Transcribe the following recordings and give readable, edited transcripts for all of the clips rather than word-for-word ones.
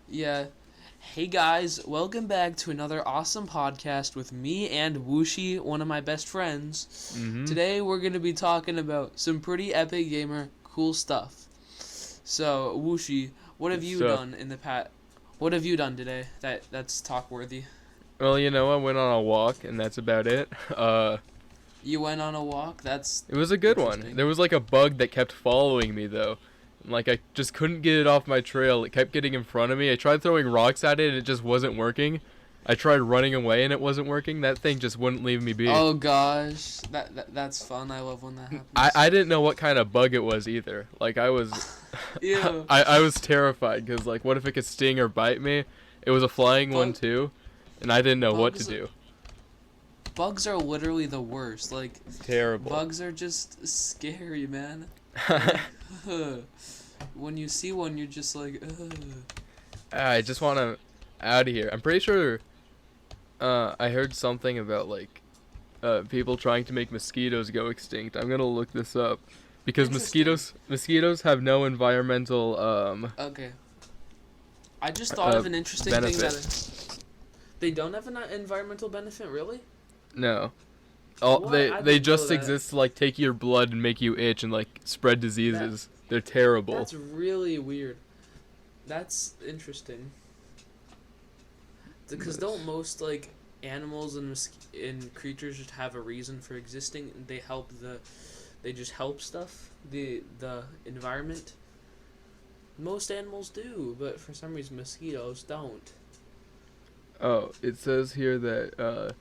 Yeah. Hey guys, welcome back to another awesome podcast with me and Wooshi, one of my best friends. Mm-hmm. Today we're going to be talking about some pretty epic gamer cool stuff. So, Wooshi, what have Good you stuff. done in the past? What have you done today that's talk worthy? Well, I went on a walk, and that's about it. You went on a walk? That's It was a good one. interesting. There was like a bug that kept following me though. Like I just couldn't get it off my trail. It kept getting in front of me. I tried throwing rocks at it, and it just wasn't working. I tried running away, and it wasn't working. That thing just wouldn't leave me be. Oh gosh, that's fun. I love when that I, happens. I didn't know what kind of bug it was either. Like I was, Ew. I was terrified because like what if it could sting or bite me? It was a flying one Bug, too, and I didn't know what to bugs do. bugs are literally the worst. Like Terrible. bugs are just scary, man. Like, when you see one, you're just like, ugh. I just want to out of here. I'm pretty sure I heard something about like people trying to make mosquitoes go extinct. I'm going to look this up because Interesting. mosquitoes have no environmental Okay. I just thought of an interesting thing benefit. that they don't have an environmental benefit, really? No. All What? I they didn't know just that. exist to like take your blood and make you itch and like spread That diseases. They're terrible. that's really weird. That's interesting. Because don't Yes. most like animals and and creatures just have a reason for existing? They just help stuff, the environment. Most animals do, but for some reason mosquitoes don't. Oh, it says here that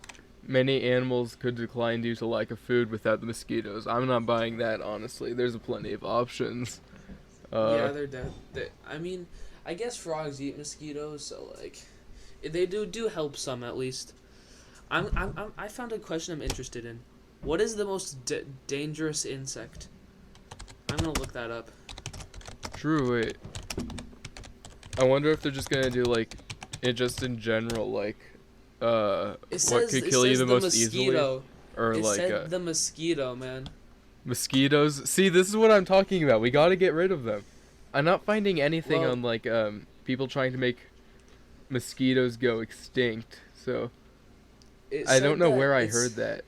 many animals could decline due to lack of food without the mosquitoes. I'm not buying that, honestly. There's plenty of options. Yeah, Uh, they're dead. I mean, I guess frogs eat mosquitoes, so like, they do help some at least. I found a question I'm interested in. What is the most dangerous insect? I'm gonna look that up. True, wait. I wonder if they're just gonna do, like, it just in general, like, what could It kill you says the the most easily? mosquito. Or, It like, said the mosquito, man. mosquitoes? See, this is what I'm talking about. We gotta get rid of them. I'm not finding anything Well, on, like, people trying to make mosquitoes go extinct, so it I don't said know that where I it's heard that.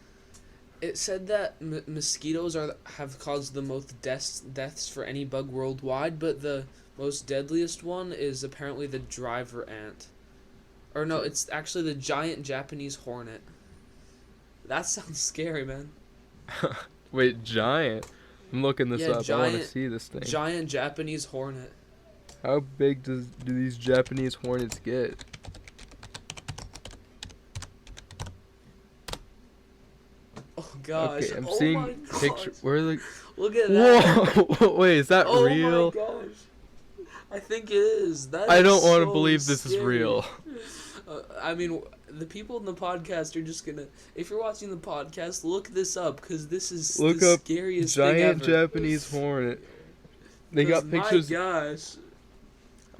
it said that mosquitoes have caused the most deaths for any bug worldwide, but the most deadliest one is apparently the driver ant. Or no, it's actually the giant Japanese hornet. That sounds scary, man. Wait, giant? I'm looking this Yeah, up. I want to see this thing. giant Japanese hornet. How big do these Japanese hornets get? Oh gosh. Okay, I'm Oh my seeing picture. gosh. Where are the? Look at that. Whoa! Wait, is that Oh my real? gosh. I think it is. That I is don't want to so believe this is scary. real. I mean, the people in the podcast are just gonna. If you're watching the podcast, look this up because this is the Look up scariest thing giant ever. Japanese hornet. They Because got my pictures. gosh,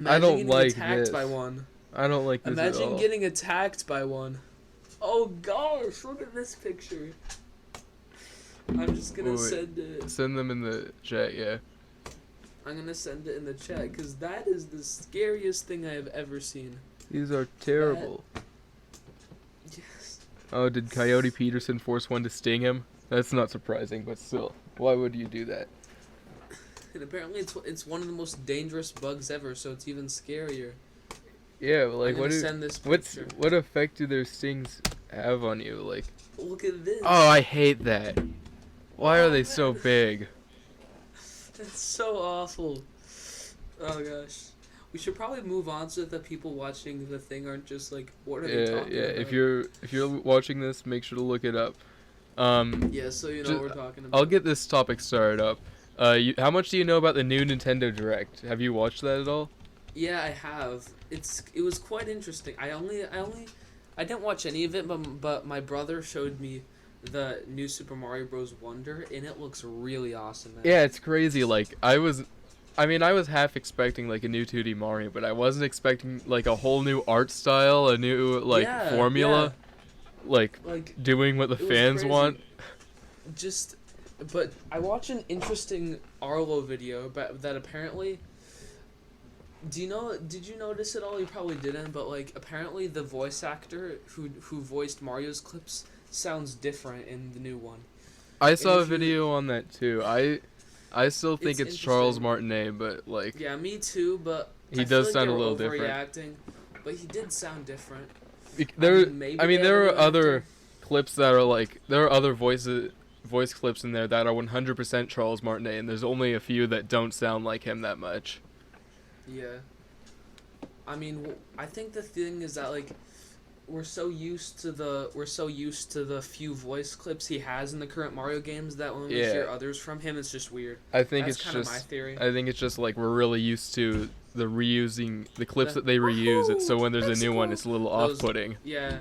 I imagine don't getting like attacked by this. one. I don't like this at Imagine all. getting attacked by one. Oh gosh, look at this picture. I'm just gonna Wait, send it. send them in the chat. Yeah. I'm gonna send it in the chat because that is the scariest thing I have ever seen. These are That terrible. yes. Oh, did Coyote Peterson force one to sting him? That's not surprising, but still, why would you do that? And apparently it's one of the most dangerous bugs ever, so it's even scarier. Yeah, but, I'm like gonna send this picture. what effect do their stings have on you? Like, Look at this. oh, I hate that. Why are Oh they so man, big? that's so awful. Oh gosh. We should probably move on so that the people watching the thing aren't just like, what are they Yeah, talking yeah. about? If you're watching this, make sure to look it up. Um, Yeah, so you know just, what we're talking I'll about. get this topic started up. How much do you know about the new Nintendo Direct? Have you watched that at all? Yeah, I have. It was quite interesting. I didn't watch any of it, but my brother showed me the new Super Mario Bros. Wonder, and it looks really awesome, man. Yeah, it's crazy. Like I mean, I was half expecting like a new 2D Mario, but I wasn't expecting like a whole new art style, a new like Yeah, formula, like like doing what the it was fans crazy. want. Just, but I watched an interesting Arlo video, but that apparently Do you know? Did you notice it all? You probably didn't, but like apparently the voice actor who voiced Mario's clips sounds different in the new one. I And saw a if you, video on that too. I still think it's it's Charles interesting. Martinet, but like Yeah, me too, but he I feel does like they sound a were little different. overreacting. But he did sound different. I There, mean, maybe I they mean, have a there new are other actor. clips that are like there are other voice clips in there that are 100% Charles Martinet, and there's only a few that don't sound like him that much. Yeah. I mean, I think the thing is that like we're so used to the few voice clips he has in the current Mario games that when we Yeah, hear others from him, it's just weird. I think That's it's kind of my just theory. I think it's just like we're really used to the reusing the clips The that they reuse it, woohoo so when there's a new one, Mexico it's a little those off-putting. yeah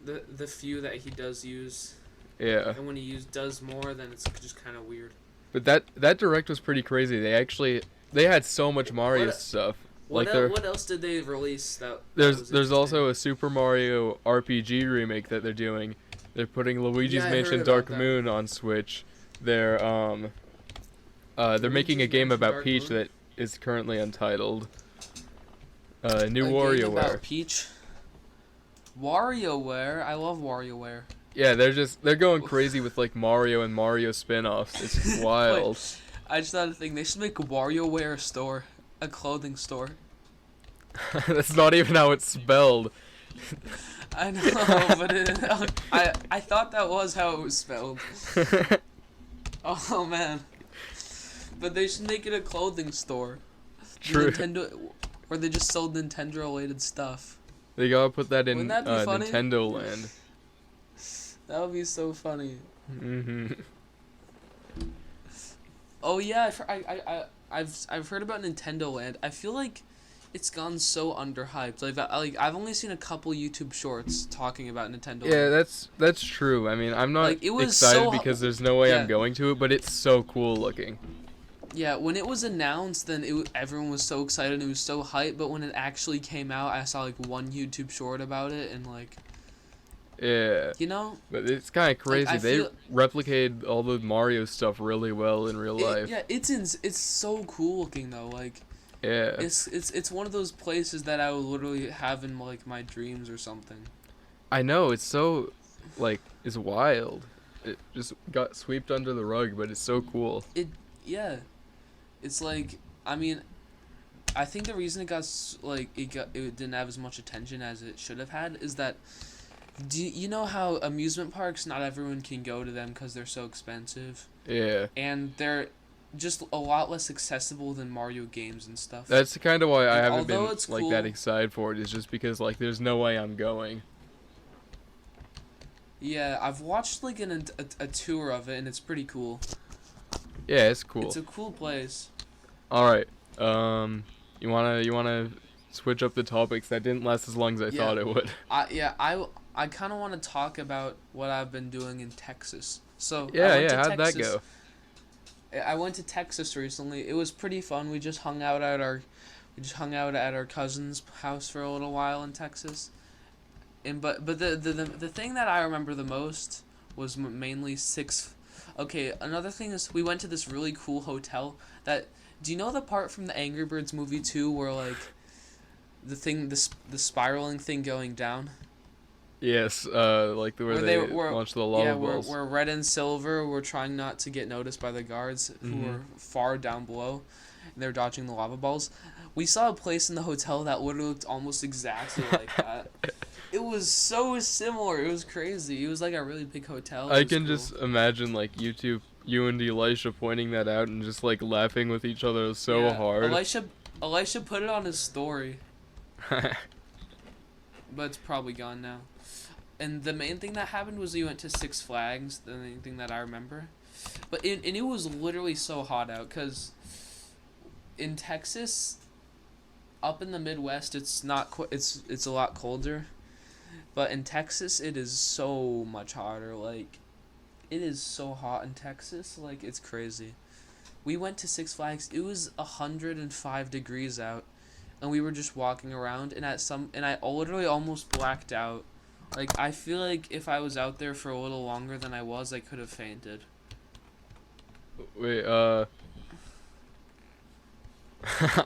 the few that he does use, Yeah, and when does more, then it's just kind of weird. but that direct was pretty crazy. They had so much Mario What stuff. Like there what else did they release that was there's interesting? also a Super Mario RPG remake that they're doing. They're putting Luigi's Yeah, I heard Mansion about Dark that. Moon on Switch. They're making a Luigi's game Mansion about Dark Peach Moon? that is currently untitled. New A game WarioWare. about Peach. WarioWare. I love WarioWare. Yeah, they're going crazy with like Mario and Mario spin-offs. It's wild. Wait, I just thought of a thing. They should make a WarioWare store, a clothing store. That's not even how it's spelled. I know, but I thought that was how it was spelled. Oh man. But they should make it a clothing store. True. Nintendo, where they just sold Nintendo related stuff. They gotta put that in Wouldn't that be funny? Nintendo Land. That would be so funny. Hmm. Oh yeah, I've heard about Nintendo Land. I feel like it's gone so underhyped. I've only seen a couple YouTube shorts talking about Nintendo Yeah, Land. that's true. I mean, I'm not Like, it was excited so because there's no way yeah. I'm going to it, but it's so cool looking. Yeah, when it was announced, then everyone was so excited and it was so hyped. But when it actually came out, I saw like one YouTube short about it, and like, Yeah, you know, but it's kind of crazy. I They feel- replicated all the Mario stuff really well in real life. yeah, it's so cool looking though. Like, Yeah. it's one of those places that I would literally have in like my dreams or something. I know, it's so, like, it's wild. It just got swept under the rug, but it's so cool. Yeah, it's like, I mean, I think the reason it didn't have as much attention as it should have had is that, you know how amusement parks, not everyone can go to them because they're so expensive, Yeah. and they're just a lot less accessible than Mario games and stuff. That's kind of why I And haven't been, although it's like, cool- that excited for it, is just because, like, there's no way I'm going. Yeah, I've watched like a tour of it, and it's pretty cool. Yeah, it's cool. It's a cool place. Alright, you wanna switch up the topics? That didn't last as long as I Yeah. thought it would. I kind of want to talk about what I've been doing in Texas. So I Yeah, went to how'd that Texas. go? I went to Texas recently. It was pretty fun. We just hung out at our cousin's house for a little while in Texas. And but the thing that I remember the most was mainly six. Okay, another thing is we went to this really cool hotel that. Do you know the part from the Angry Birds movie 2 where like the spiraling thing going down? Yes, like where they launched the lava balls. Where Red and Silver were trying not to get noticed by the guards who were far down below, and they were dodging the lava balls. We saw a place in the hotel that literally looked almost exactly like that. It was so similar. It was crazy. It was like a really big hotel. It I was can cool. just imagine like you and Elisha pointing that out and just like laughing with each other so Yeah, hard. Elisha put it on his story, but it's probably gone now. And the main thing that happened was we went to Six Flags, the main thing that I remember. But and it was literally so hot out, because in Texas, up in the Midwest, it's a lot colder. But in Texas, it is so much hotter. Like, it is so hot in Texas. Like, it's crazy. We went to Six Flags. It was 105 degrees out, and we were just walking around. And I literally almost blacked out. Like, I feel like if I was out there for a little longer than I was, I could have fainted. Wait,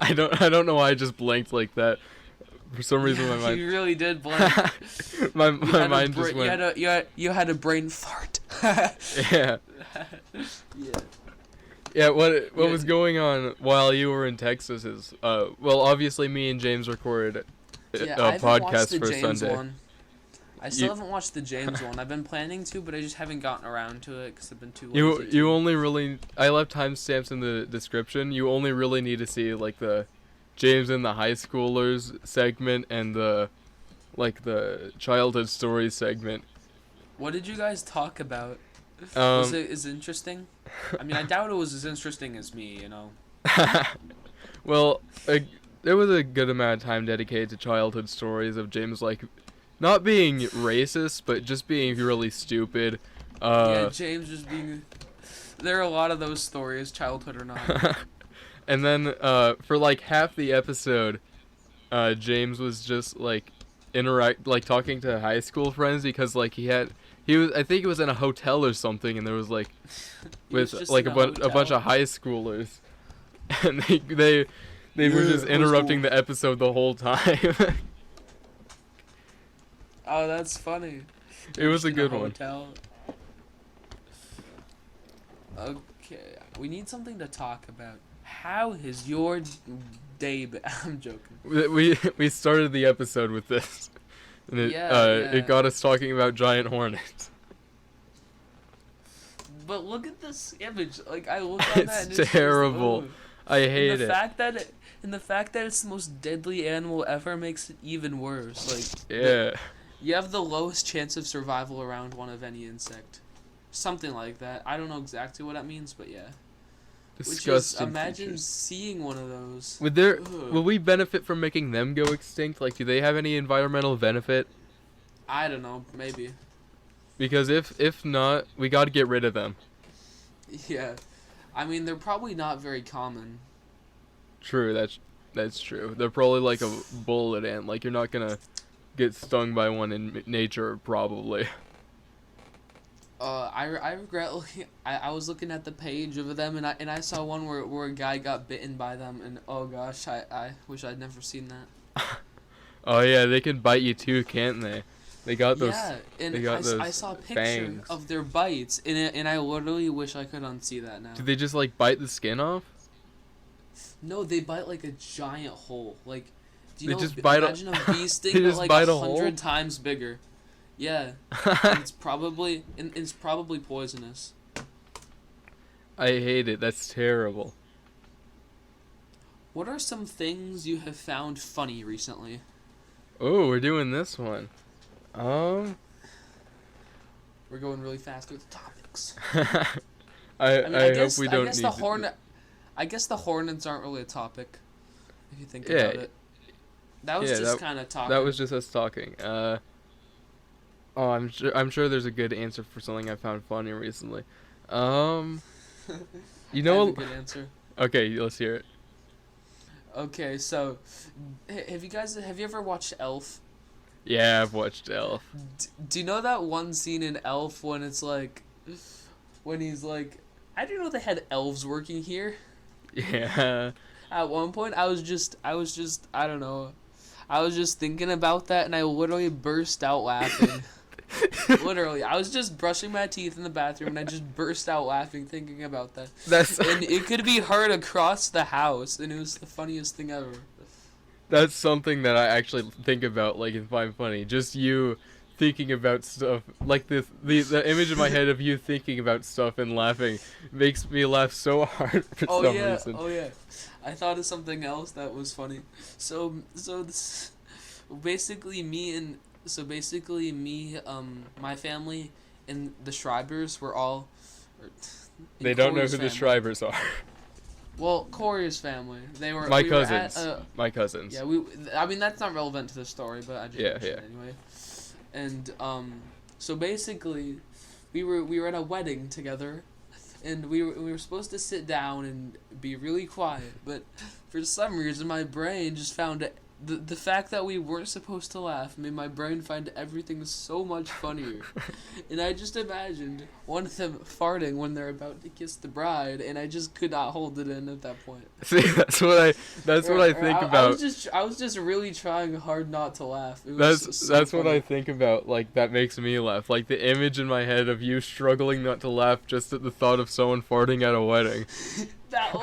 I don't know why I just blanked like that. For some reason, my mind. You really did blank. my mind just went. You had a brain fart. Yeah. Yeah. Yeah. What was going on while you were in Texas is well, obviously me and James recorded I a haven't watched podcast the for James Sunday. one. I still haven't watched the James one. I've been planning to, but I just haven't gotten around to it because I've been too lazy. You only really, I left timestamps in the description. You only really need to see like the James and the high schoolers segment and the childhood stories segment. What did you guys talk about? Um, Is it interesting? I mean, I doubt it was as interesting as me, you know. Well, there was a good amount of time dedicated to childhood stories of James, like, not being racist, but just being really stupid. Yeah, James just being... There are a lot of those stories, childhood or not. And then, for, like, half the episode, James was just, like, talking to high school friends because, like, I think he was in a hotel or something, and there was, like, with, like, a bunch of high schoolers. And they were just interrupting the episode the whole time. Oh, that's funny. It was a good one. Hotel. Okay, we need something to talk about. How has your day been? I'm joking. We started the episode with this, and it got us talking about giant hornets. But look at this image. Like, I look on that and It's terrible. Just, I hate it. And the fact that it's the most deadly animal ever makes it even worse. Like, yeah. You have the lowest chance of survival around one of any insect. Something like that. I don't know exactly what that means, but yeah. Disgusting. Imagine creatures. seeing one of those. Will we benefit from making them go extinct? Like, do they have any environmental benefit? I don't know, maybe. Because if not, we got to get rid of them. Yeah. I mean, they're probably not very common. True, that's true. They're probably like a bullet ant. Like, you're not gonna get stung by one in nature, probably. I regret looking. I was looking at the page of them, and I saw one where a guy got bitten by them, and oh gosh, I wish I'd never seen that. Oh yeah, they can bite you too, can't they? They got those. Yeah, and they got those I saw a picture fangs. of their bites, and I literally wish I could unsee that now. Do they just like bite the skin off? No, they bite like a giant hole. Like, do you They know? just bite imagine a bee sting, They but just like bite a 100 hole? times bigger. Yeah, and it's probably poisonous. I hate it. That's terrible. What are some things you have found funny recently? Oh, we're doing this one. We're going really fast with the topics. I hope we don't need. I guess the hornets aren't really a topic, if you think Yeah. about it. That was just kind of talking. That was just us talking. Oh, I'm sure there's a good answer for something I found funny recently. You I know. have a good answer. Okay, let's hear it. Okay, so have you ever watched Elf? Yeah, I've watched Elf. Do you know that one scene in Elf when he's like, I didn't know they had elves working here. Yeah. At one point, I was just I don't know, I was just thinking about that, and I literally burst out laughing. Literally, I was just brushing my teeth in the bathroom, and I just burst out laughing thinking about that. And it could be heard across the house, and it was the funniest thing ever. That's something that I actually think about, like, and find funny. Just you thinking about stuff, like the image in my head of you thinking about stuff and laughing makes me laugh so hard for some reason. Oh yeah, I thought of something else that was funny. So basically me, my family and the Schreibers were all. They don't know Corey's who the family. Schreibers are. Well, Corey's family. They were My we cousins. Were at, My cousins. Yeah, I mean that's not relevant to the story, but I just mentioned it anyway. And so basically, we were at a wedding together, and we were supposed to sit down and be really quiet, but for some reason my brain just found The fact that we weren't supposed to laugh made my brain find everything so much funnier. And I just imagined one of them farting when they're about to kiss the bride, and I just could not hold it in at that point. See, that's what I think about. I was just really trying hard not to laugh. It That's was so what I funny. think about. Like, that makes me laugh. Like, the image in my head of you struggling not to laugh just at the thought of someone farting at a wedding. That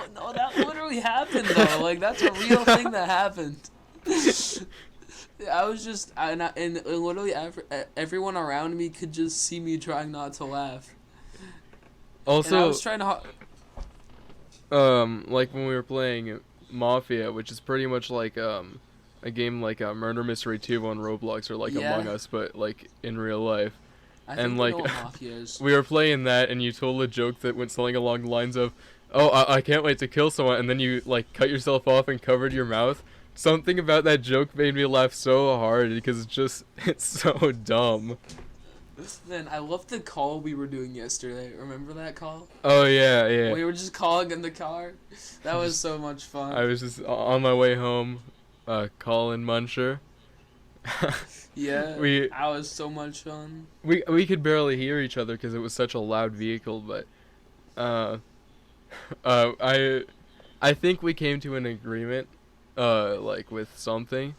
literally happened though. Like, that's a real thing that happened. I was just and literally everyone around me could just see me trying not to laugh. Also, And I was trying to. like when we were playing Mafia, which is pretty much like a game like Murder Mystery 2 on Roblox or like Yeah. Among Us, but like in real life. I And, think I like, know what Mafia is. We were playing that, and you told a joke that went something along the lines of, "Oh, I can't wait to kill someone," and then you like cut yourself off and covered your mouth. Something about that joke made me laugh so hard because it's so dumb. Man, I love the call we were doing yesterday. Remember that call? Oh yeah, yeah. We were just calling in the car. That was so much fun. I was just on my way home, calling Muncher. Yeah, we that was so much fun. we could barely hear each other because it was such a loud vehicle, but I think we came to an agreement, like with something,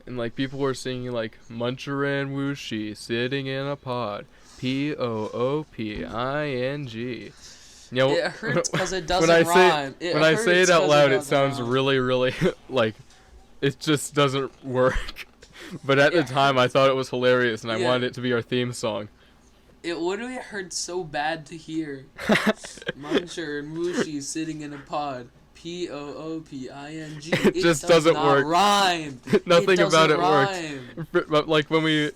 and like people were singing like Muncher and Wooshie sitting in a pod, Pooping. You know, It hurts because it when doesn't I say rhyme. when I say it hurts out 'cause loud, it doesn't sounds rhyme. really, really like it just doesn't work. But at the It time, I thought it was hilarious, and I Yeah. wanted it to be our theme song. It literally hurts so bad to hear. Muncher and Wooshie sitting in a pod. Pooping. It just doesn't not work. Rhyme. Nothing about it rhyme. works. But like when we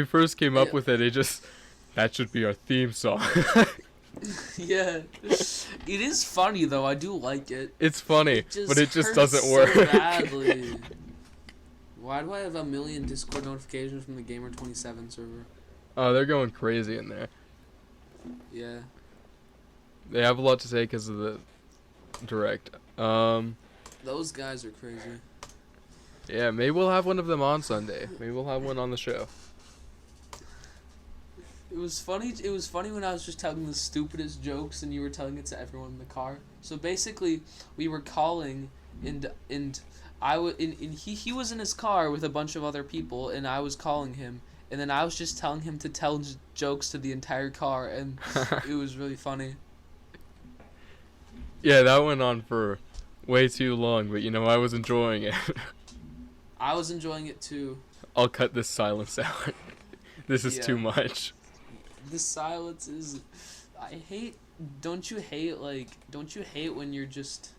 first came up Yeah. with it, that should be our theme song. Yeah. It is funny though. I do like it. It's funny, but it just hurts doesn't so work. badly. Why do I have 1,000,000 Discord notifications from the Gamer27 server? Oh, they're going crazy in there. Yeah. They have a lot to say because of the direct. Those guys are crazy. Yeah, maybe we'll have one of them on Sunday. Maybe we'll have one on the show. It was funny. It was funny when I was just telling the stupidest jokes and you were telling it to everyone in the car. So basically, we were calling, and he was in his car with a bunch of other people, and I was calling him, and then I was just telling him to tell jokes to the entire car, and it was really funny. Yeah, that went on for way too long, but I was enjoying it. I was enjoying it too. I'll cut this silence out. This is too much. The silence is. I hate. Don't you hate when you're just.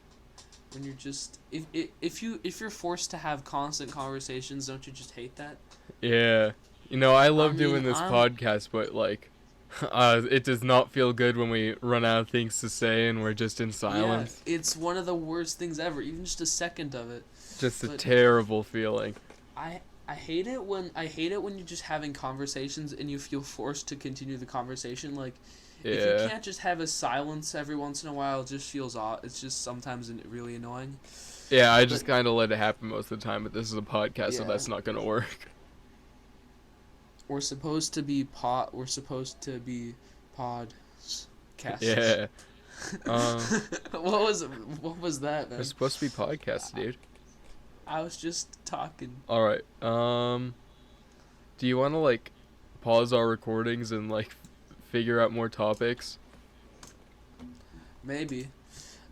If you're forced to have constant conversations, don't you just hate that? Yeah. I love mean, doing this podcast, but it does not feel good when we run out of things to say and we're just in silence. Yeah, it's one of the worst things ever. Even just a second of it. Just a But- terrible feeling. I hate it when you're just having conversations and you feel forced to continue the conversation. Like, if you can't just have a silence every once in a while, it just feels odd. It's just sometimes really annoying. Yeah, I just kind of let it happen most of the time, but this is a podcast, so Yeah. that's not gonna work. We're supposed to be podcasts. Yeah. What was that, man? We're supposed to be podcasts, dude. I was just talking. All right. Do you want to pause our recordings and figure out more topics? Maybe.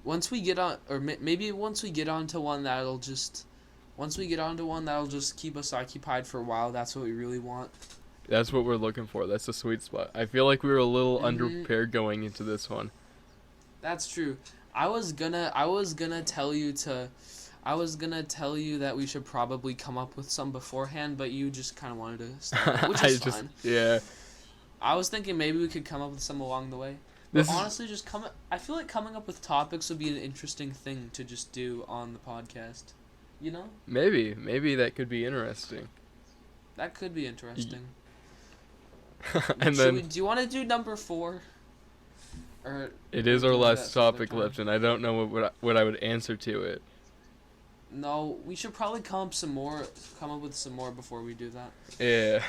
Once we get on, or maybe once we get onto one that'll just keep us occupied for a while. That's what we really want. That's what we're looking for. That's the sweet spot. I feel like we were a little Mhm. underprepared going into this one. That's true. I was gonna tell you that we should probably come up with some beforehand, but you just kind of wanted to start, which is fine. Yeah. I was thinking maybe we could come up with some along the way. This But is- honestly, I feel like coming up with topics would be an interesting thing to just do on the podcast. You know? Maybe that could be interesting. That could be interesting. And then Do you want to do number 4? Or it is we'll our do that last some other topic time? left, and I don't know what I would answer to it. No, we should probably come up with some more before we do that. Yeah.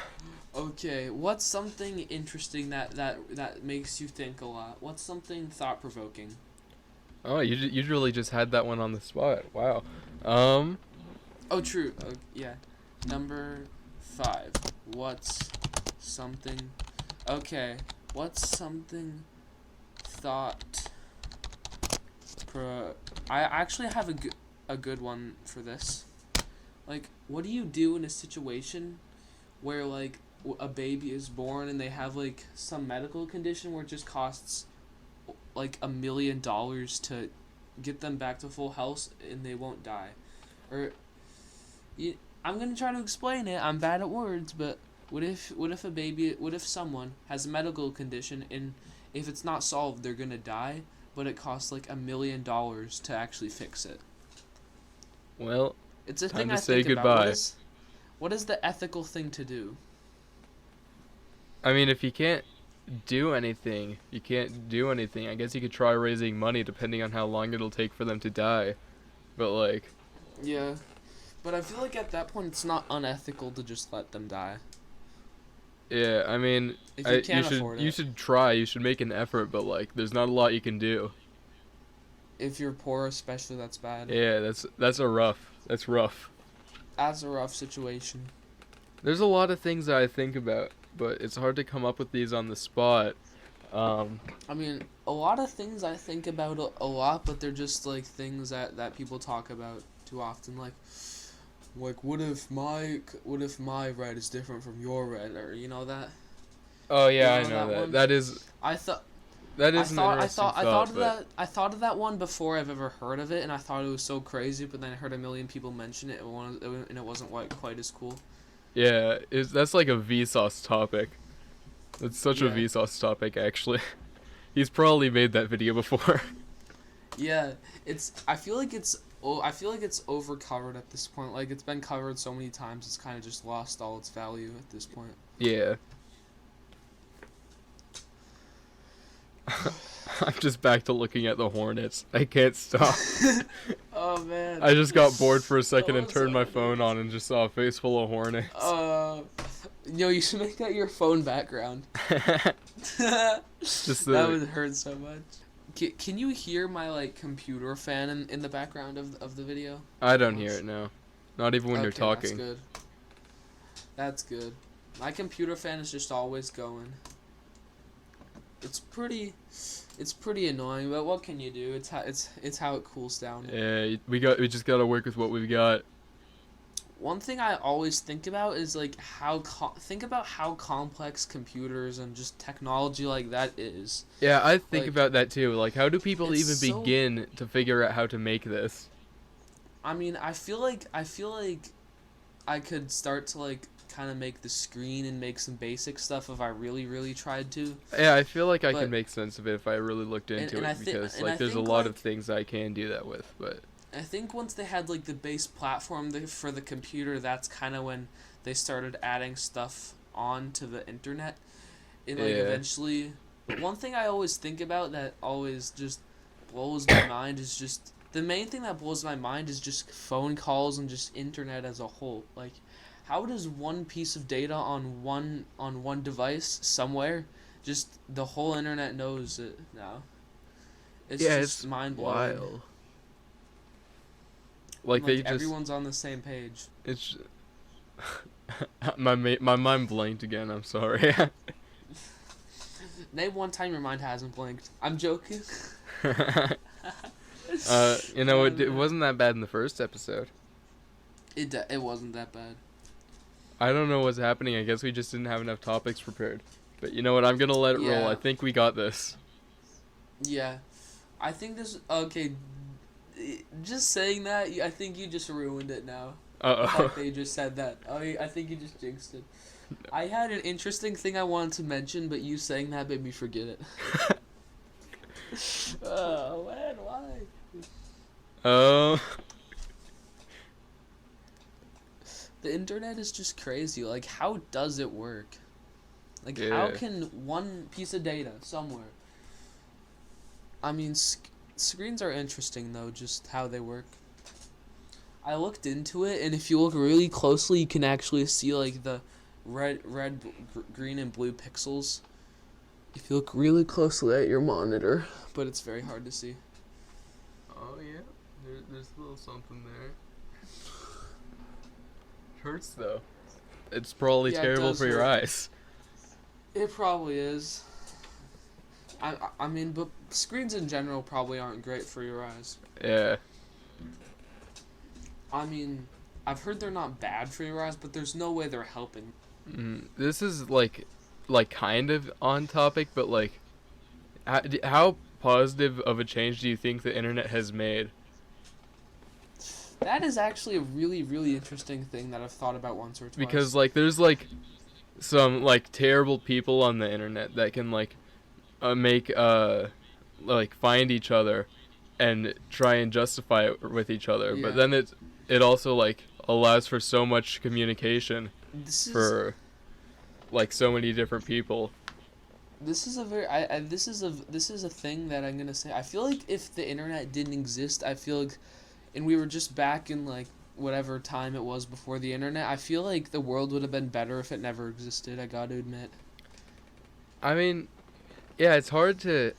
Okay, what's something interesting that makes you think a lot? What's something thought provoking? Oh, you really just had that one on the spot. Wow. Um. Oh, true. Yeah. Number 5. What's something? Okay. What's something thought pro? I actually have a good one for this. Like, what do you do in a situation where like a baby is born and they have like some medical condition where it just costs like $1 million to get them back to full health and they won't die? Or you, I'm gonna try to explain it. I'm bad at words, but what if someone has a medical condition and if it's not solved they're gonna die, but it costs like $1 million to actually fix it? Well, It's a time thing to I say think about. goodbye. What is the ethical thing to do? I mean, if you can't do anything, you can't do anything. I guess you could try raising money depending on how long it'll take for them to die. But like, Yeah, but I feel like at that point it's not unethical to just let them die yeah, I mean, if you can't you should afford you it. should try. You should make an effort, but like, there's not a lot you can do. If you're poor, especially, that's bad. Yeah, that's rough. That's rough. That's a rough situation. There's a lot of things that I think about, but it's hard to come up with these on the spot. I mean, a lot of things I think about a lot, but they're just like things that people talk about too often. Like what if my red is different from your red, or you know that. Oh yeah, You I know know that that. one? That is I thought that I is an thought I interesting thought I thought thought, of but that I thought of that one before I've ever heard of it, and I thought it was so crazy. But then I heard a million people mention it, and it wasn't quite as cool. yeah, that's like a Vsauce topic. That's such a Yeah, Vsauce topic, actually. He's probably made that video before. yeah. It's I feel like it's overcovered at this point. Like it's been covered so many times, it's kind of just lost all its value at this point. Yeah. I'm just back to looking at the Hornets. I can't stop. Oh man. I just got bored for a second and What's turned my up, phone dude? on and just saw a face full of Hornets. Yo, you should make that your phone background. Just That the would hurt so much. Can you hear my like computer fan in the background of the video? I don't hear it now. Not even when you're Okay, talking. That's good. That's good. My computer fan is just always going. It's pretty annoying, but what can you do? It's how it cools down. Yeah, we just gotta work with what we've got. One thing I always think about is like think about how complex computers and just technology like that is. Yeah, I think Like, about that too. Like, how do people it's even so. begin to figure out how to make this? I mean, I feel like I could start to like kind of make the screen and make some basic stuff if I really tried to. Yeah, I feel like I But could make sense of it if I really looked into and it I think because and like I there's a think lot of like things I can do that with, but I think once they had like the base platform for the computer, that's kind of when they started adding stuff onto the internet. And like yeah. eventually, but one thing I always think about that always just blows my mind is just the main thing that blows my mind is just phone calls and just internet as a whole. Like, how does one piece of data on one device somewhere, just the whole internet knows it now? It's Yeah, just it's mind blowing. wild. Like they just Everyone's on the same page. it's my mind blanked again. I'm sorry. Name one time your mind hasn't blinked. I'm joking. You know, Oh, it man. wasn't that bad in the first episode. It wasn't that bad. I don't know what's happening. I guess we just didn't have enough topics prepared. But you know what? I'm gonna let it roll. Yeah. I think we got this. Yeah, I think this. Okay, just saying that, I think you just ruined it now. The Uh fact that oh. you just said that. I think you just jinxed it. I had an interesting thing I wanted to mention, but you saying that made me forget it. Oh man, why? Oh. The internet is just crazy. Like, how does it work? Like, how Yeah. can one piece of data somewhere? I mean, screens are interesting though, just how they work. I looked into it, and if you look really closely, you can actually see like the red, green, and blue pixels. If you look really closely at your monitor, but it's very hard to see. Oh yeah, there's a little something there. Hurts though. It's probably Yeah, it terrible does for your hurt. eyes. It probably is. I mean, but screens in general probably aren't great for your eyes. Yeah. I mean, I've heard they're not bad for your eyes, but there's no way they're helping. This is like kind of on topic, but like, how positive of a change do you think the internet has made? That is actually a really, really interesting thing that I've thought about once or twice. Because like, there's like some like terrible people on the internet that can make like find each other and try and justify it with each other, Yeah. but then it also like allows for so much communication for like so many different people. This is a very this is a thing that I'm gonna say. I feel like if the internet didn't exist, I feel like, and we were just back in like whatever time it was before the internet, I feel like the world would have been better if it never existed. I gotta admit. I mean, yeah, it's hard to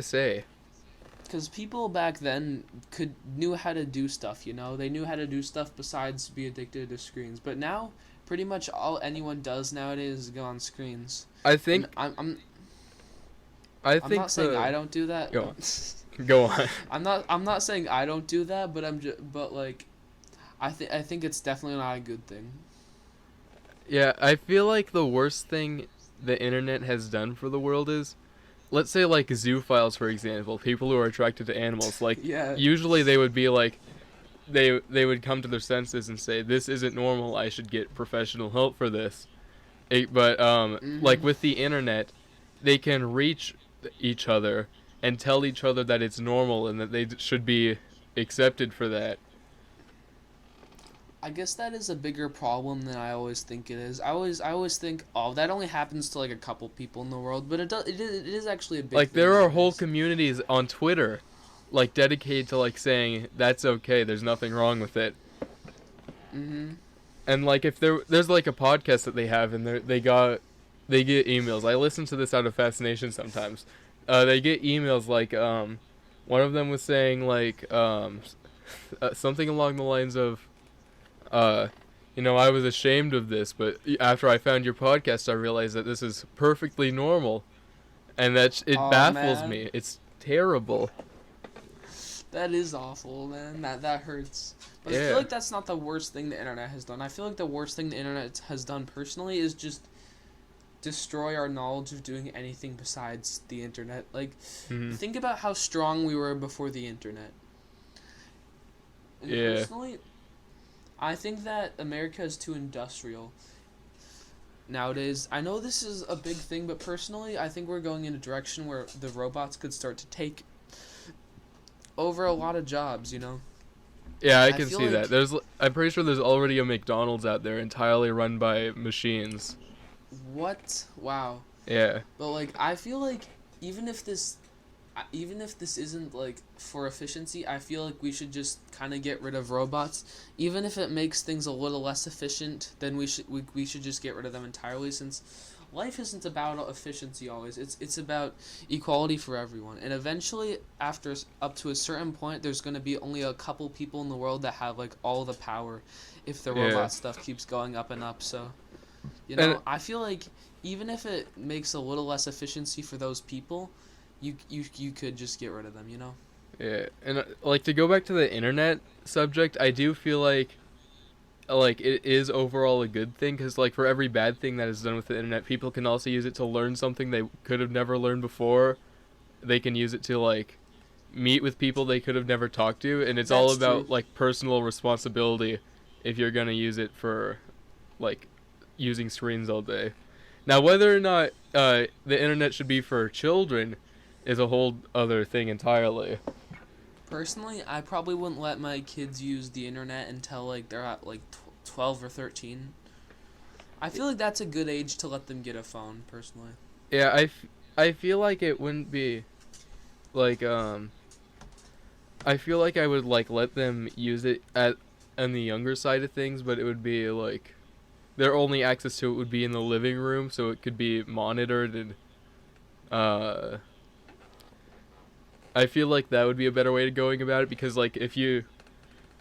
say. Because people back then knew how to do stuff, They knew how to do stuff besides be addicted to screens. But now, pretty much all anyone does nowadays is go on screens. I think And I I'm think not saying I don't do that. Go go on. I'm not saying I don't do that, but like, I think it's definitely not a good thing. Yeah, I feel like the worst thing the internet has done for the world is, let's say like zoophiles, for example, people who are attracted to animals. Like, Yeah. usually they would be like, they would come to their senses and say, this isn't normal, I should get professional help for this. But like with the internet, they can reach each other and tell each other that it's normal and that they should be accepted for that. I guess that is a bigger problem than I always think it is. I always think, oh, that only happens to like a couple people in the world, but it is actually a big Like, thing there are nowadays. whole communities on Twitter, like, dedicated to like saying that's okay, there's nothing wrong with it. Mhm. And like, if there's like a podcast that they have, and they get emails. I listen to this out of fascination sometimes. They get emails like one of them was saying like something along the lines of I was ashamed of this, but after I found your podcast, I realized that this is perfectly normal, and that it baffles Man. me. It's terrible. That is awful, man. That hurts. But I Yeah. feel like that's not the worst thing the internet has done. I feel like the worst thing the internet has done personally is just destroy our knowledge of doing anything besides the internet. Like, think about how strong we were before the internet. And Yeah. personally, I think that America is too industrial nowadays. I know this is a big thing, but personally, I think we're going in a direction where the robots could start to take over a lot of jobs, Yeah, I I can feel see like- that. I'm pretty sure there's already a McDonald's out there entirely run by machines. What? Wow. Yeah. But like, I feel like even if this isn't like for efficiency, I feel like we should just kind of get rid of robots. Even if it makes things a little less efficient, then we should just get rid of them entirely, since life isn't about efficiency always. It's about equality for everyone. And eventually, up to a certain point, there's going to be only a couple people in the world that have like all the power if the Yeah. robot stuff keeps going up and up. So, And- I feel like even if it makes a little less efficiency for those people, you could just get rid of them, Yeah, and like, to go back to the internet subject, I do feel like it is overall a good thing, because like, for every bad thing that is done with the internet, people can also use it to learn something they could have never learned before. They can use it to like meet with people they could have never talked to, and it's all That's about true. like personal responsibility if you're gonna use it for like using screens all day. Now, whether or not the internet should be for children is a whole other thing entirely. Personally, I probably wouldn't let my kids use the internet until like they're at like 12 or 13. I feel like that's a good age to let them get a phone, personally. Yeah, I feel like it wouldn't be like I feel like I would like let them use it at on the younger side of things, but it would be like their only access to it would be in the living room, so it could be monitored and uh I feel like that would be a better way to going about it because like if you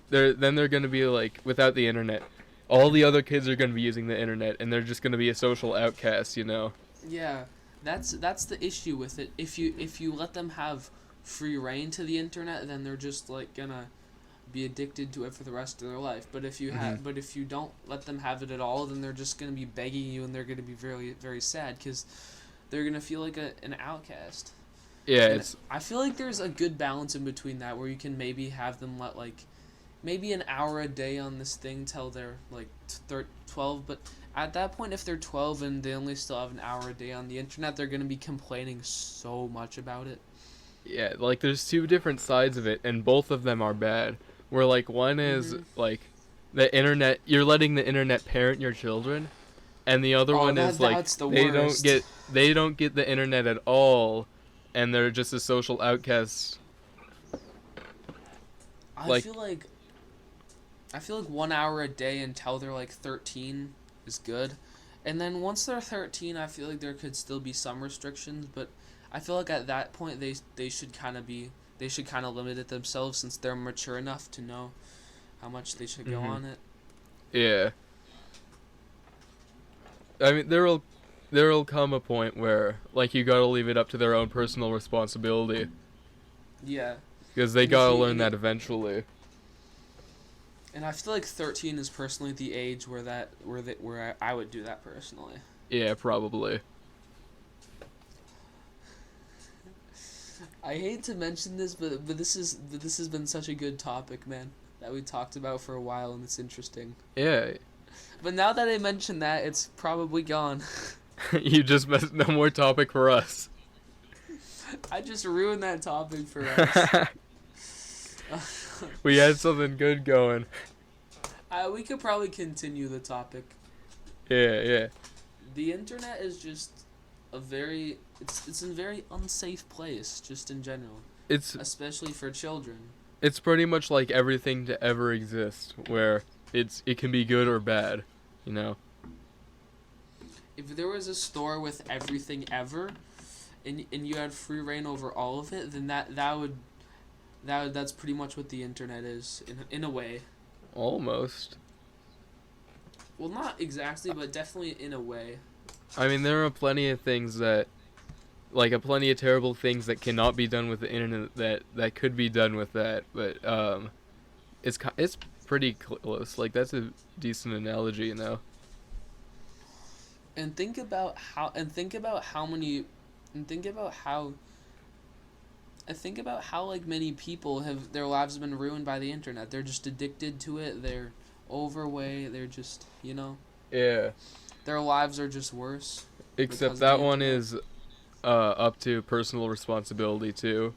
they're going to be like without the internet. All the other kids are going to be using the internet and they're just going to be a social outcast, you know. Yeah, that's the issue with it. If you let them have free reign to the internet, then they're just like gonna be addicted to it for the rest of their life. But if you don't let them have it at all, then they're just gonna be begging you, and they're gonna be very very sad because they're gonna feel like an outcast. Yeah, And it's I feel like there's a good balance in between that, where you can maybe have them let like maybe an hour a day on this thing till they're like 12, but at that point if they're 12 and they only still have an hour a day on the internet, they're going to be complaining so much about it. yeah, like there's two different sides of it and both of them are bad. Where like one is Mhm. like the internet, you're letting the internet parent your children, and the other Oh, one is like that's the they worst. they don't get the internet at all and they're just a social outcast. I Like feel like I feel like 1 hour a day until they're like 13 is good. And then once they're 13, I feel like there could still be some restrictions, but I feel like at that point they should kind of be they should kind of limit it themselves since they're mature enough to know how much they should go mhm. on it. Yeah. I mean there'll come a point where like you got to leave it up to their own personal responsibility Yeah. because they And if got to you learn and, that eventually. and I feel like 13 is personally the age where I would do that personally. Yeah, probably. I hate to mention this, but this has been such a good topic, man, that we talked about for a while, and it's interesting. Yeah. But now that I mention that, it's probably gone. You just messed no more topic for us. I just ruined that topic for us. We had something good going. We could probably continue the topic. Yeah, yeah. The internet is just it's a very unsafe place, just in general, It's especially for children. it's pretty much like everything to ever exist, where it can be good or bad, you know. If there was a store with everything ever, and you had free reign over all of it, then that's pretty much what the internet is in a way. Almost. Well, not exactly, but definitely in a way. I mean, there are plenty of things that, like, plenty of terrible things that cannot be done with the internet that could be done with that, but it's pretty close. Like that's a decent analogy, you know. And think about how many and think about how like many people have their lives have been ruined by the internet. They're just addicted to it. They're overweight. They're just, Yeah. their lives are just worse Except because of the that one internet. is up to personal responsibility too.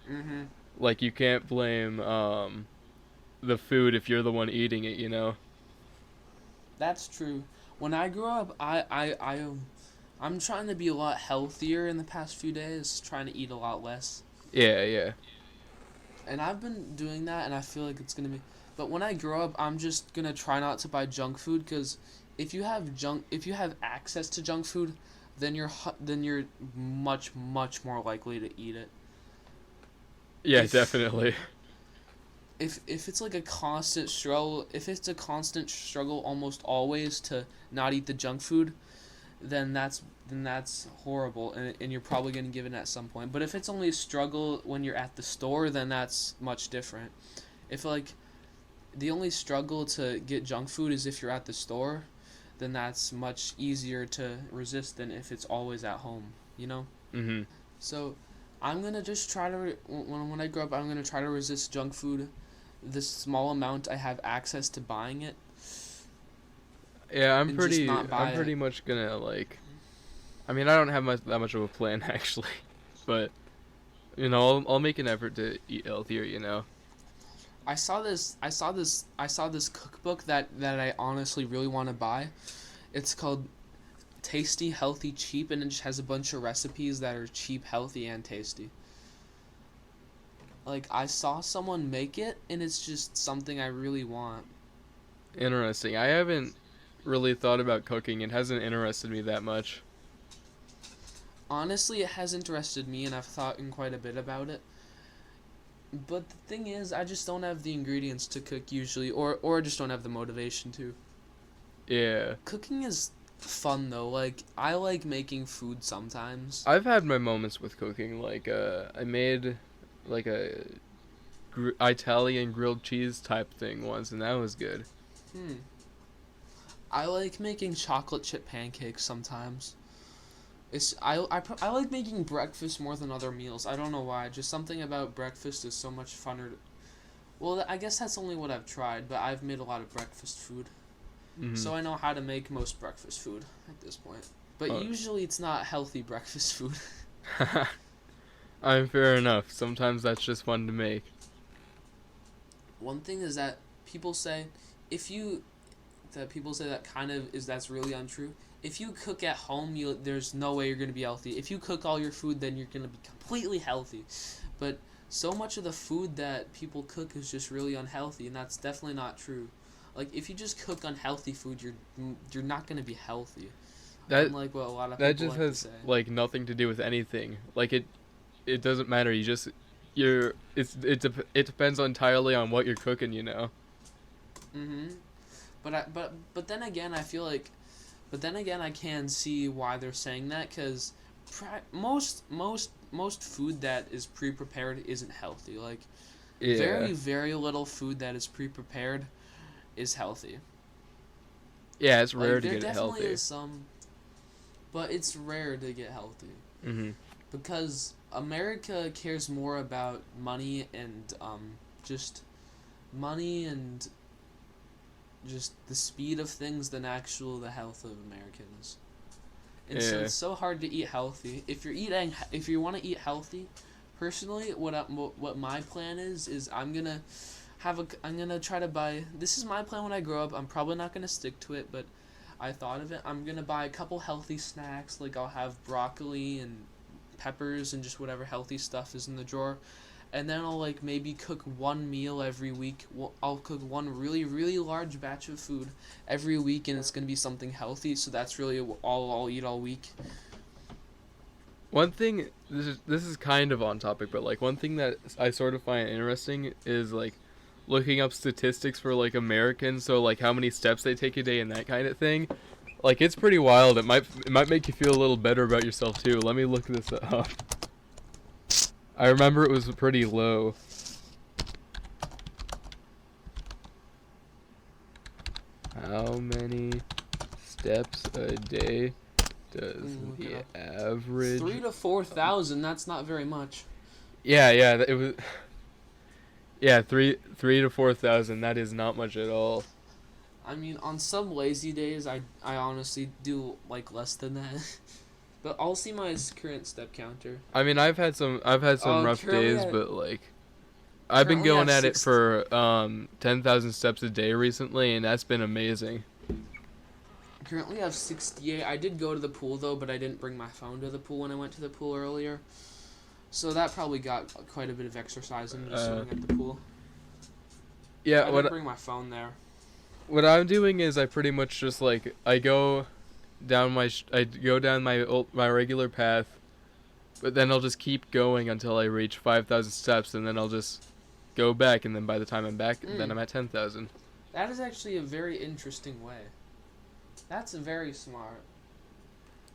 Mhm. Like you can't blame the food if you're the one eating it, you know. That's true. When I grew up, I'm trying to be a lot healthier in the past few days, trying to eat a lot less. Yeah, yeah. And I've been doing that, and I feel like it's gonna be. But when I grow up, I'm just gonna try not to buy junk food, because if you have access to junk food, then you're much much more likely to eat it. Yeah, If definitely. if it's like a constant struggle, if it's a constant struggle almost always to not eat the junk food, then that's horrible, and you're probably going to give in at some point. But if it's only a struggle when you're at the store, then that's much different. If like the only struggle to get junk food is if you're at the store, then that's much easier to resist than if it's always at home, you know? Mhm. So I'm going to just try to when I grow up, I'm going to try to resist junk food the small amount I have access to buying it, Yeah, and just not I'm buy it. pretty much gonna like. I mean, I don't have that much of a plan actually, but you know, I'll make an effort to eat healthier. You know. I saw this cookbook that I honestly really want to buy. It's called Tasty, Healthy, Cheap, and it just has a bunch of recipes that are cheap, healthy, and tasty. Like I saw someone make it, and it's just something I really want. Interesting. I haven't really thought about cooking. It hasn't interested me that much. Honestly, it has interested me, and I've thought in quite a bit about it. But the thing is, I just don't have the ingredients to cook usually, or just don't have the motivation to. Yeah. Cooking is fun though. Like, I like making food sometimes. I've had my moments with cooking. Like, I made like a Italian grilled cheese type thing once, and that was good. Hmm. I like making chocolate chip pancakes sometimes. I like making breakfast more than other meals. I don't know why. Just something about breakfast is so much funner. Well, I guess that's only what I've tried, but I've made a lot of breakfast food. So I know how to make most breakfast food at this point. But usually it's not healthy breakfast food. I'm fair enough. Sometimes that's just fun to make. One thing is that people say that kind of is that's really untrue. If you cook at home, there's no way you're going to be healthy. If you cook all your food, then you're going to be completely healthy. But so much of the food that people cook is just really unhealthy, and that's definitely not true. Like, if you just cook unhealthy food, you're not going to be healthy. Unlike what a lot of people that just like has to say. like nothing to do with anything. Like it doesn't matter. It depends entirely on what you're cooking, you know. Mhm. But then again, I feel like, but then again, I can see why they're saying that, because most food that is pre-prepared isn't healthy. Like, Yeah. very very little food that is pre-prepared is healthy. Yeah, it's Like, rare to there get it definitely healthy. is some, but it's rare to get healthy Mhm. because America cares more about money and just money and just the speed of things than the health of Americans. And so Yeah. it's so hard to eat healthy. If you want to eat healthy, personally, what my plan is I'm gonna try to buy. This is my plan when I grow up. I'm probably not gonna stick to it, but I thought of it. I'm gonna buy a couple healthy snacks. Like, I'll have broccoli and peppers and just whatever healthy stuff is in the drawer. And then I'll like maybe cook one meal every week. I'll cook one really really large batch of food every week, and it's gonna be something healthy. So that's really all I'll eat all week. One thing, this is kind of on topic, but like one thing that I sort of find interesting is like looking up statistics for like Americans, so like how many steps they take a day and that kind of thing. Like, it's pretty wild. It might make you feel a little better about yourself too. Let me look this up. I remember it was pretty low. How many steps a day does Look it the up. average? 3,000 to 4,000. That's not very much. Yeah, it was. Yeah, 3 to 4,000. That is not much at all. I mean, on some lazy days, I honestly do like less than that. But I'll see my current step counter. I mean, I've had some rough days, but like I've been Currently I going have at it for 10,000 steps a day recently, and that's been amazing. Currently I have 68. I did go to the pool though, but I didn't bring my phone to the pool when I went to the pool earlier. So that probably got quite a bit of exercise in just sitting at the pool. Yeah, I didn't bring my phone there. What I'm doing is I pretty much just like I go down my regular path, but then I'll just keep going until I reach 5,000 steps, and then I'll just go back, and then by the time I'm back, then I'm at 10,000. That is actually a very interesting way. That's very smart.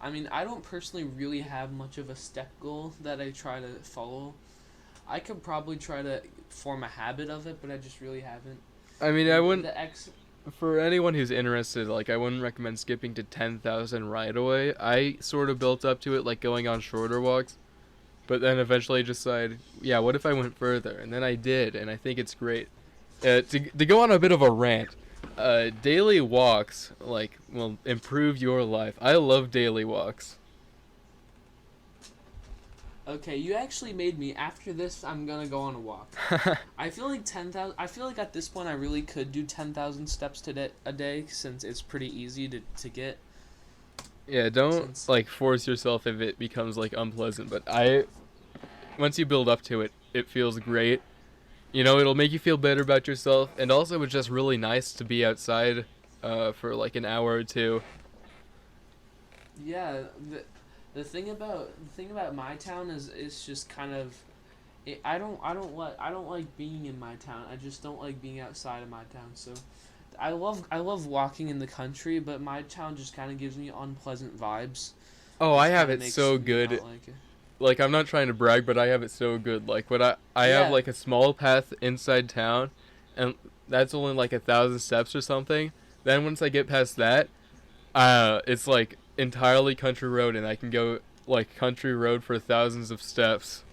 I mean, I don't personally really have much of a step goal that I try to follow. I could probably try to form a habit of it, but I just really haven't. I mean, I wouldn't. For anyone who's interested, like, I wouldn't recommend skipping to 10,000 right away. I sort of built up to it, like, going on shorter walks, but then eventually decided, yeah, what if I went further? And then I did, and I think it's great. To go on a bit of a rant, daily walks, like, will improve your life. I love daily walks. Okay, you actually made me. After this, I'm gonna go on a walk. I feel like 10,000. I feel like at this point, I really could do 10,000 steps a day, since it's pretty easy to get. Yeah, don't like force yourself if it becomes like unpleasant. But once you build up to it, it feels great. You know, it'll make you feel better about yourself, and also it's just really nice to be outside for like an hour or two. Yeah, the thing about my town is it's just kind of I don't like being in my town. I just don't like being outside of my town. So I love walking in the country, but my town just kind of gives me unpleasant vibes, Oh, I which have kind of it makes so me good. not like it. Like, I'm not trying to brag, but I have it so good. Like, what I have Yeah, like a small path inside town, and that's only like 1,000 steps or something. Then once I get past that, it's like entirely country road, and I can go like country road for thousands of steps.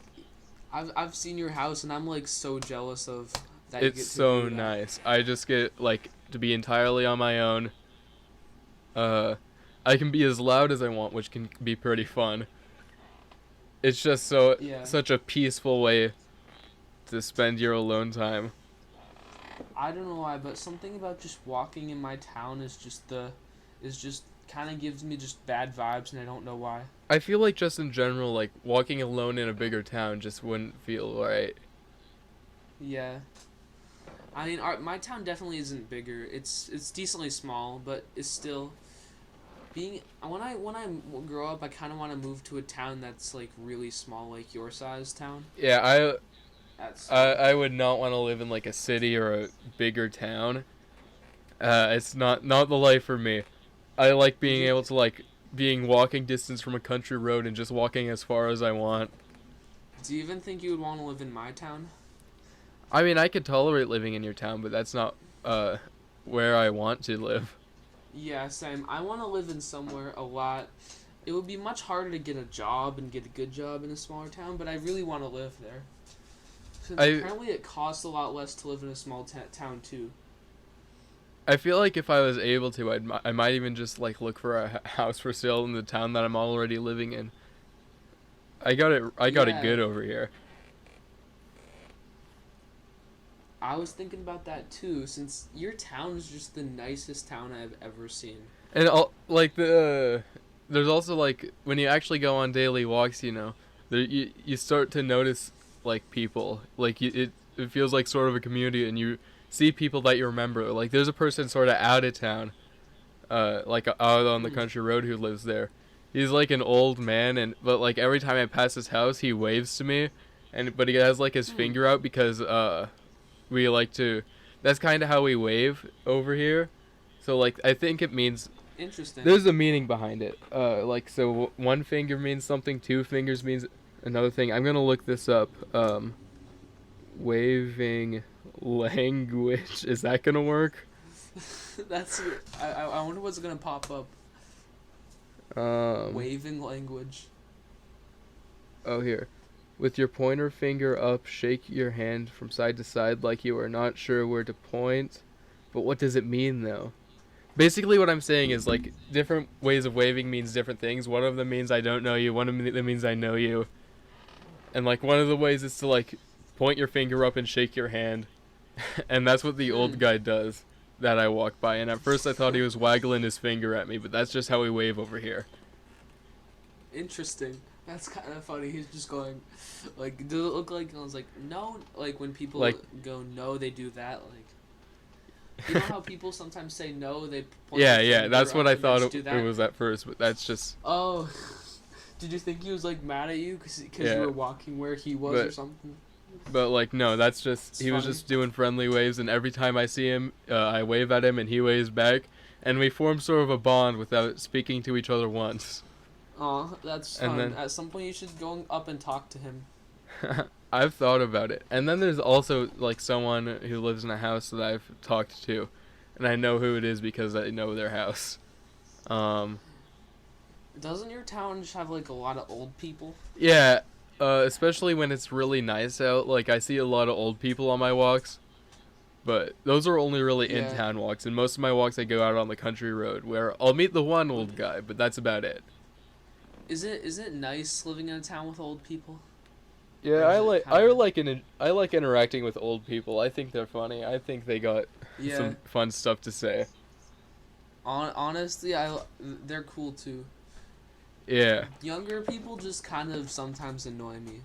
I've seen your house, and I'm like so jealous of that you It's get to so do that. nice. I just get like to be entirely on my own. Uh, I can be as loud as I want, which can be pretty fun. It's just Yeah. such a peaceful way to spend your alone time. I don't know why, but something about just walking in my town is just kind of gives me just bad vibes, and I don't know why. I feel like just in general, like walking alone in a bigger town just wouldn't feel right. Yeah, I mean, my town definitely isn't bigger. It's decently small, but it's still being when I grow up, I kind of want to move to a town that's like really small, like your size town. Yeah, That's I would not want to live in like a city or a bigger town. It's not the life for me. I like Did being you able to like being walking distance from a country road and just walking as far as I want. do you even think you would want to live in my town? I mean, I could tolerate living in your town, but that's not where I want to live. Yeah, same. I want to live in somewhere a lot. It would be much harder to get a job and get a good job in a smaller town, but I really want to live there. Since I apparently it costs a lot less to live in a small town too. I feel like if I was able to, I might even just like look for a house for sale in the town that I'm already living in. I got it Yeah, good over here. I was thinking about that too, since your town is just the nicest town I've ever seen. And like there's also like when you actually go on daily walks, you know, you start to notice like people. Like it feels like sort of a community, and you see people that you remember. Like there's a person sort of out of town, like out on the Hmm. country road who lives there. He's like an old man, and but like every time I pass his house, he waves to me, and but he has like his Hmm. finger out because we like to. That's kind of how we wave over here. So like I think it means Interesting. there's a meaning behind it. Like so one finger means something, two fingers means another thing. I'm gonna look this up. Waving language. Is that gonna work? That's. I wonder what's gonna pop up. Um. Waving language. Oh, here. With your pointer finger up, shake your hand from side to side like you are not sure where to point. But what does it mean, though? Basically, what I'm saying is, like, different ways of waving means different things. One of them means I don't know you, one of them means I know you. And, like, one of the ways is to, like, point your finger up and shake your hand. And that's what the old Hmm. guy does that I walk by. And at first I thought he was waggling his finger at me, but that's just how we wave over here. Interesting. That's kind of funny. He's just going, like, does it look like? I was like, no. Like when people Like, go no, they do that. Like, you know how people sometimes say no, they point yeah, their yeah, that's finger what up I and they thought just do it that. was at first, but that's just, Oh, did you think he was like mad at you because you yeah. were walking where he was or But something? But like no, that's just It's he was funny. just doing friendly waves, and every time I see him, I wave at him, and he waves back, and we form sort of a bond without speaking to each other once. Aw, that's And fun. then At some point, you should go up and talk to him. I've thought about it, and then there's also like someone who lives in a house that I've talked to, and I know who it is because I know their house. Um, Doesn't your town just have like a lot of old people? yeah, especially when it's really nice out. Like I see a lot of old people on my walks. But those are only really Yeah. in-town walks, and most of my walks I go out on the country road, where I'll meet the one old guy, but that's about it. Is it nice living in a town with old people? Yeah, Or is it kind of I like interacting with old people. I think they're funny. I think they got yeah? some fun stuff to say. Honestly, they're cool too. Yeah. Younger people just kind of sometimes annoy me.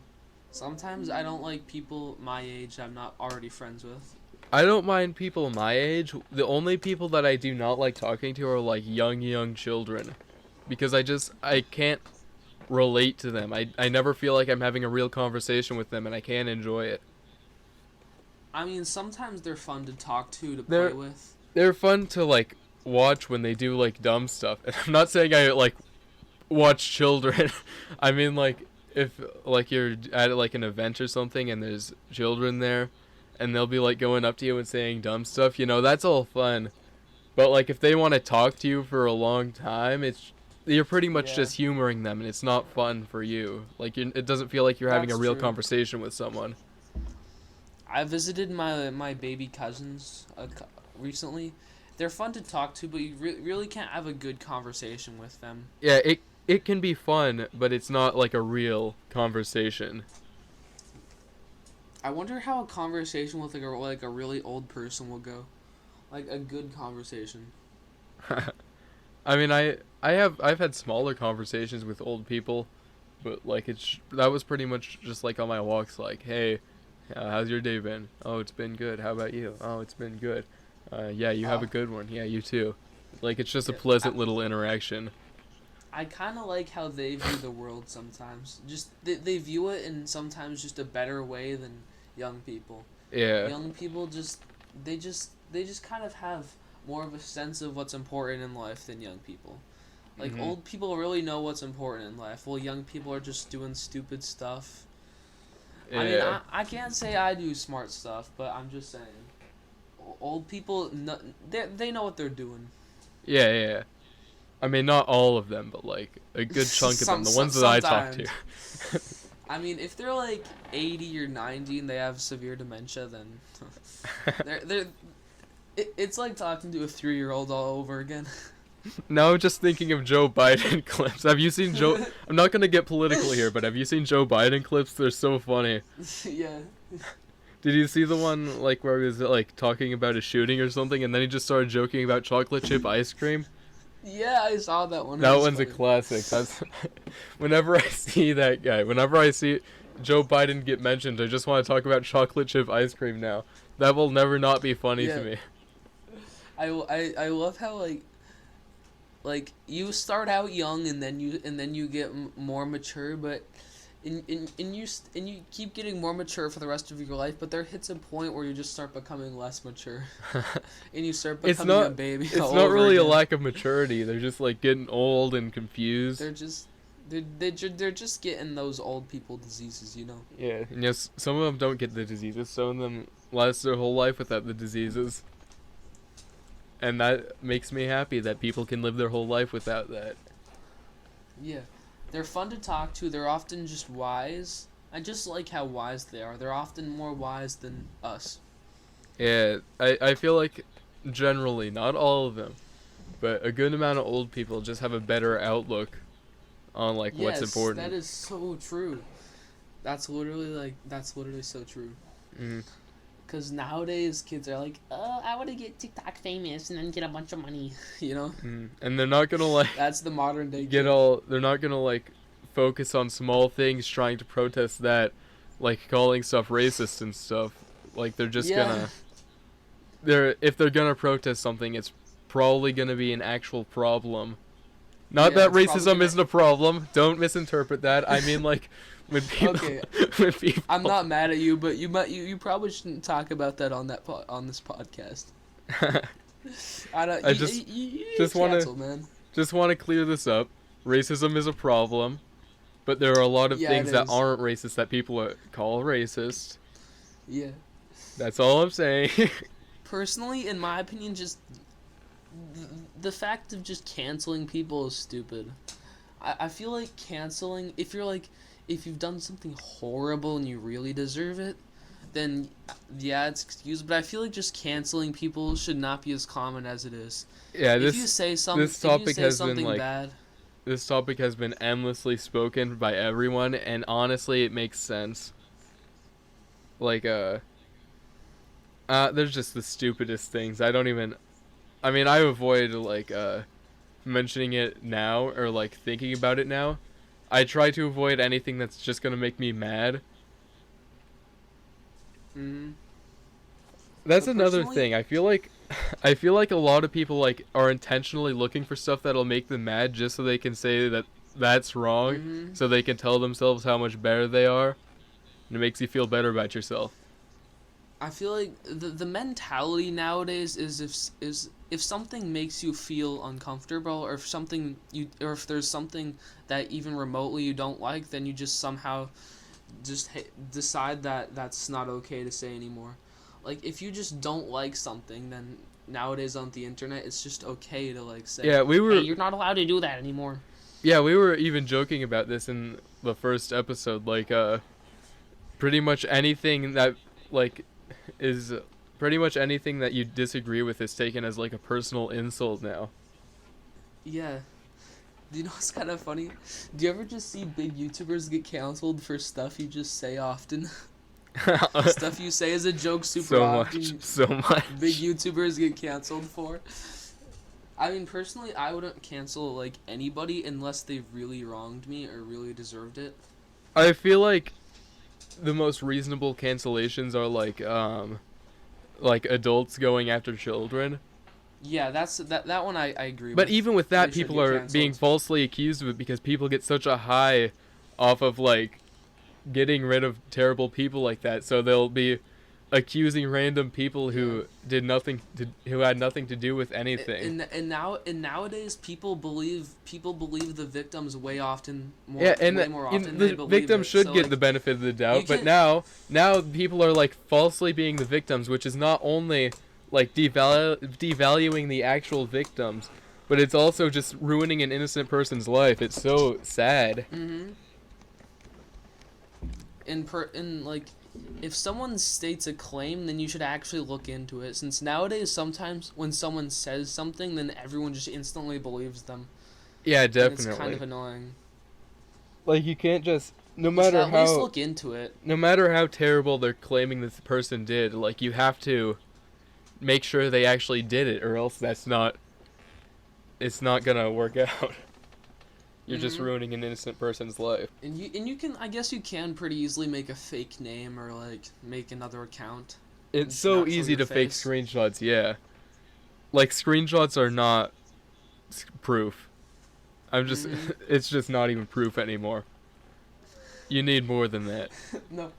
Sometimes I don't like people my age I'm not already friends with. I don't mind people my age. The only people that I do not like talking to are like young children, because I can't relate to them. I never feel like I'm having a real conversation with them, and I can't enjoy it. I mean, sometimes they're fun to talk to play They're with. they're fun to like watch when they do like dumb stuff. And I'm not saying I like watch children. I mean like if like you're at like an event or something and there's children there and they'll be like going up to you and saying dumb stuff, that's all fun. But like if they want to talk to you for a long time, you're pretty much Yeah, just humoring them and it's not fun for you. Like it doesn't feel like you're having a that's real true. conversation with someone. I visited my baby cousins recently. They're fun to talk to, but you really can't have a good conversation with them. Yeah, it can be fun, but it's not like a real conversation. I wonder how a conversation with like a really old person will go. Like a good conversation. I mean, I've had smaller conversations with old people, but like that was pretty much just like on my walks. Like, hey, how's your day been? Oh, it's been good. How about you? Oh, it's been good. Yeah, you have Uh, a good one. Yeah, you too. Like it's just a yeah, pleasant little interaction. I kind of like how they view the world sometimes. Just they view it in sometimes just a better way than young people. Yeah. Young people they just kind of have more of a sense of what's important in life than young people. Like Mhm. old people really know what's important in life, while young people are just doing stupid stuff. I mean, Yeah. I can't say I do smart stuff, but I'm just saying, old people they know what they're doing. Yeah, yeah. Yeah. I mean, not all of them, but like a good chunk of them. The ones that I talk to. Sometimes. I mean, if they're like 80 or 90 and they have severe dementia, then they're it's like talking to a 3-year-old all over again. Now I'm just thinking of Joe Biden clips. Have you seen Joe? I'm not gonna get political here, but have you seen Joe Biden clips? They're so funny. Yeah. Did you see the one like where he was like talking about a shooting or something, and then he just started joking about chocolate chip ice cream? Yeah, I saw that one. It That was one's a funny. classic. That's whenever I see that guy, whenever I see Joe Biden get mentioned, I just want to talk about chocolate chip ice cream now. That will never not be funny to Yeah. me. I love how like you start out young and then you get more mature, but and you keep getting more mature for the rest of your life, but there hits a point where you just start becoming less mature and you start It's becoming a not. baby It's all not over really a again. lack of maturity. They're just like getting old and confused. They're just they're just getting those old people diseases, you know. Yeah, and yes, some of them don't get the diseases. Some of them last their whole life without the diseases. And that makes me happy that people can live their whole life without that. Yeah. They're fun to talk to. They're often just wise. I just like how wise they are. They're often more wise than us. Yeah, I feel like generally, not all of them, but a good amount of old people just have a better outlook on like what's Yes, that important. is so true. That's literally so true. Mm. Cause nowadays kids are like, oh, I want to get TikTok famous and then get a bunch of money. You know, Mm. And they're not gonna like that's the modern day get kid. all. They're not gonna like focus on small things, trying to protest that, like calling stuff racist and stuff. Like they're just Yeah, gonna. If they're gonna protest something, it's probably gonna be an actual problem. Not yeah, that it's probably racism gonna. isn't a problem. Don't misinterpret that. I mean like when people Okay, when people I'm not mad at you, but you probably shouldn't talk about that on on this podcast. I don't. I You, just you just want cancel, to man. just want to clear this up. Racism is a problem, but there are a lot of Yeah, it things that is. aren't racist that people call racist. Yeah. That's all I'm saying. Personally, in my opinion, just the fact of just canceling people is stupid. I feel like canceling, if you've done something horrible and you really deserve it, then yeah, it's excused. But I feel like just canceling people should not be as common as it is. Yeah, If you say this topic has been something like bad, this topic has been endlessly spoken by everyone, and honestly, it makes sense. Like there's just the stupidest things. I don't even. I mean, I avoid like mentioning it now or like thinking about it now. I try to avoid anything that's just gonna make me mad, Mm-hmm. That's But another personally, thing. I feel like a lot of people like are intentionally looking for stuff that'll make them mad just so they can say that that's wrong, mm-hmm. so they can tell themselves how much better they are, and it makes you feel better about yourself. I feel like the mentality nowadays is if something makes you feel uncomfortable, or if there's something that even remotely you don't like, then you just somehow just decide that that's not okay to say anymore. Like if you just don't like something, then nowadays on the internet it's just okay to like say, Yeah, we "Hey, were you're not allowed to do that anymore." yeah, we were even joking about this in the first episode like pretty much anything that like is pretty much anything that you disagree with is taken as like a personal insult now. Yeah. Do you know what's kind of funny? Do you ever just see big YouTubers get canceled for stuff you just say often? Stuff you say as a joke super So much, often, so big much. YouTubers get canceled for. I mean, personally, I wouldn't cancel like anybody unless they really wronged me or really deserved it. I feel like the most reasonable cancellations are like adults going after children. Yeah, that one I agree But with. even with They that, should people get are being canceled. falsely accused of it because people get such a high off of like getting rid of terrible people like that. So they'll be accusing random people Yeah. who had nothing to do with anything. And nowadays people believe the victims Yeah, way and more you know, often than they the believe victim it. should So get the like benefit of the you doubt, but can now people are like falsely being the victims, which is not only like devaluing the actual victims, but it's also just ruining an innocent person's life. It's so sad. mm-hmm. In like if someone states a claim, then you should actually look into it, since nowadays sometimes when someone says something, then everyone just instantly believes them, Yeah, and it's kind of definitely. annoying. Like you can't just You should at least look into it. no matter how terrible they're claiming this person did, like you have to make sure they actually did it, or else it's not gonna work out. You're just Mm-hmm. ruining an innocent person's life. And you can, I guess you can pretty easily make a fake name or like make another account and It's just so not show easy your to fake face. screenshots, yeah. Like screenshots are not proof. Mm-hmm. It's just not even proof anymore. You need more than that. No.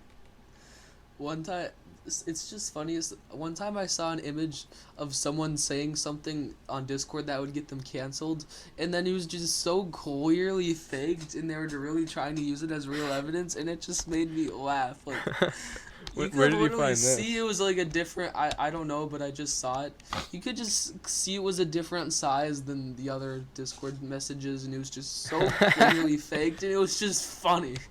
One time, it's just funny. One time I saw an image of someone saying something on Discord that would get them canceled, and then it was just so clearly faked, and they were really trying to use it as real evidence, and it just made me laugh. Like you Where could did you literally find this? see it was like a different. I don't know, but I just saw it. You could just see it was a different size than the other Discord messages, and it was just so clearly faked, and it was just funny.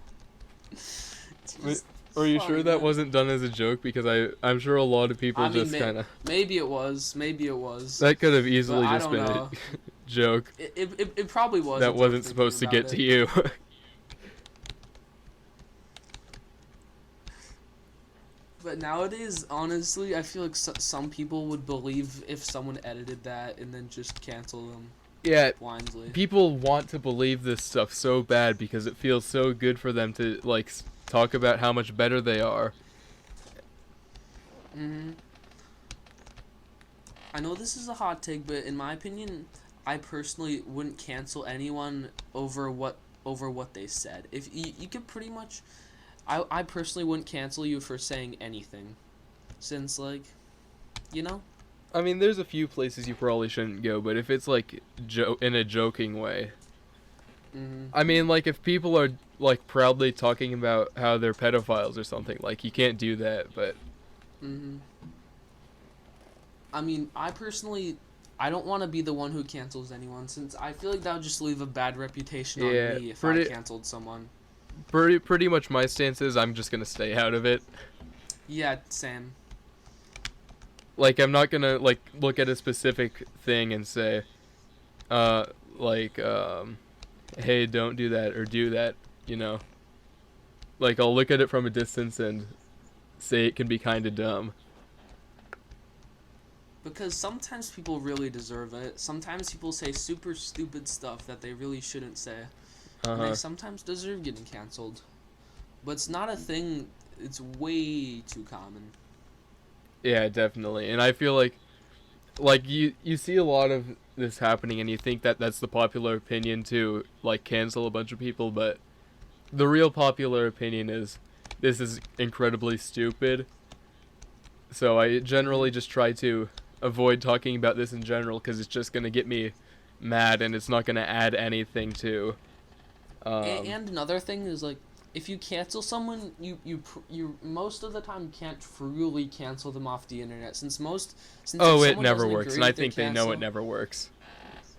It's just Are you funny, sure that man. wasn't done as a joke? Because I'm sure a lot of people I mean, just kind of maybe it was. Maybe it was. that could have But easily I just don't been know. a joke It probably was. that Until I'm wasn't thinking supposed to about get it. to you. But nowadays, honestly, I feel like some people would believe if someone edited that and then just cancel them Yeah, blindly. people want to believe this stuff so bad because it feels so good for them to like talk about how much better they are. Hmm. I know this is a hot take, but in my opinion, I personally wouldn't cancel anyone over what they said. If you could pretty much, I personally wouldn't cancel you for saying anything, since like, you know. I mean, there's a few places you probably shouldn't go, but if it's like in a joking way. Hmm. I mean, like if people are like proudly talking about how they're pedophiles or something, like you can't do that, but Hmm. I mean, I don't want to be the one who cancels anyone, since I feel like that would just leave a bad reputation on yeah, me if I canceled someone. pretty much my stance is I'm just gonna stay out of it. Yeah, Sam. Like I'm not gonna like look at a specific thing and say, uh, like hey, don't do that or do that. You know, like I'll look at it from a distance and say it can be kind of dumb. Because sometimes people really deserve it. Sometimes people say super stupid stuff that they really shouldn't say. Uh And they huh. sometimes deserve getting canceled. But it's not a thing it's way too common. Yeah, definitely. And I feel like you see a lot of this happening, and you think that that's the popular opinion to like cancel a bunch of people, but the real popular opinion is this is incredibly stupid. So I generally just try to avoid talking about this in general because it's just gonna get me mad, and it's not gonna add anything to. And another thing is like, if you cancel someone, you most of the time can't truly cancel them off the internet, since Oh, if it someone never doesn't works, agree and I with their think they know cancel, it never works.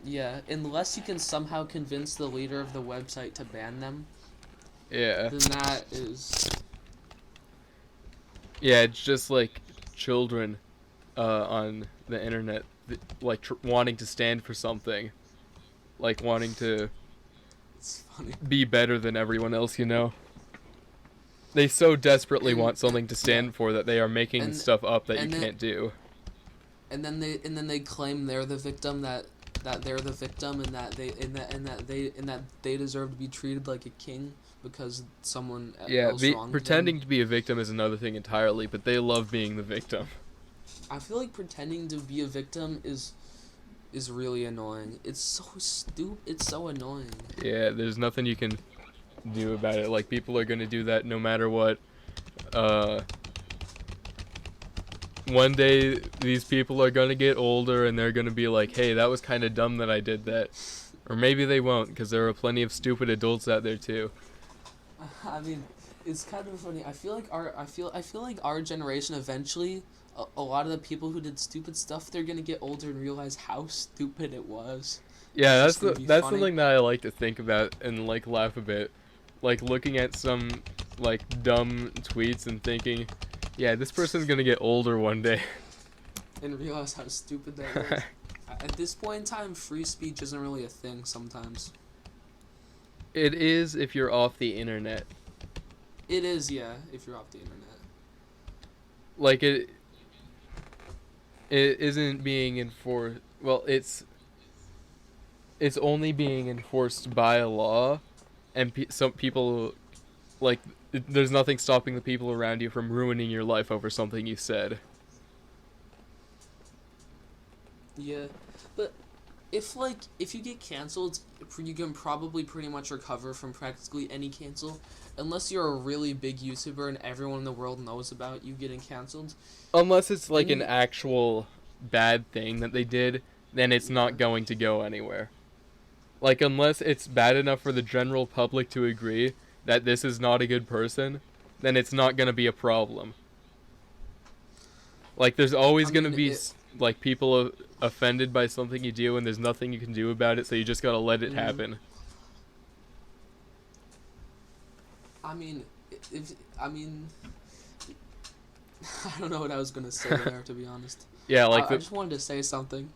yeah, unless you can somehow convince the leader of the website to ban them, Yeah. then that is. Yeah, it's just like children on the internet, like wanting to stand for something, like wanting to It's funny. be better than everyone else, you know? They so desperately And, want something to stand yeah. for that they are making And- stuff up that you and then- can't do. And then they claim they're the victim, that they're the victim, and that they deserve to be treated like a king because someone Yeah, else wronged pretending them. to be a victim is another thing entirely, but they love being the victim. I feel like pretending to be a victim is really annoying. It's so stupid. It's so annoying. Yeah, there's nothing you can do about it. Like, people are gonna do that no matter what. One day, these people are gonna get older, and they're gonna be like, hey, that was kind of dumb that I did that. Or maybe they won't, because there are plenty of stupid adults out there, too. I mean, it's kind of funny. I feel like our generation eventually, a lot of the people who did stupid stuff, they're gonna get older and realize how stupid it was. Yeah, It's gonna be that's funny. something that I like to think about and, like, laugh a bit. Like, looking at some, like, dumb tweets and thinking, yeah, this person's gonna get older one day. And realize how stupid that was. At this point in time, free speech isn't really a thing sometimes. It is if you're off the internet. It is, yeah, if you're off the internet. Like, it isn't being enforced. Well, it's only being enforced by a law, and some people, like, there's nothing stopping the people around you from ruining your life over something you said. Yeah, but if you get canceled, you can probably pretty much recover from practically any cancel, unless you're a really big YouTuber and everyone in the world knows about you getting canceled. Unless it's like And an actual bad thing that they did, then it's not going to go anywhere. Like, unless it's bad enough for the general public to agree that this is not a good person, then it's not going to be a problem. Like, there's always going to be like, people offended by something you do, and there's nothing you can do about it, so you just gotta let it happen. I mean, I don't know what I was gonna say there, to be honest. Yeah, like I just wanted to say something.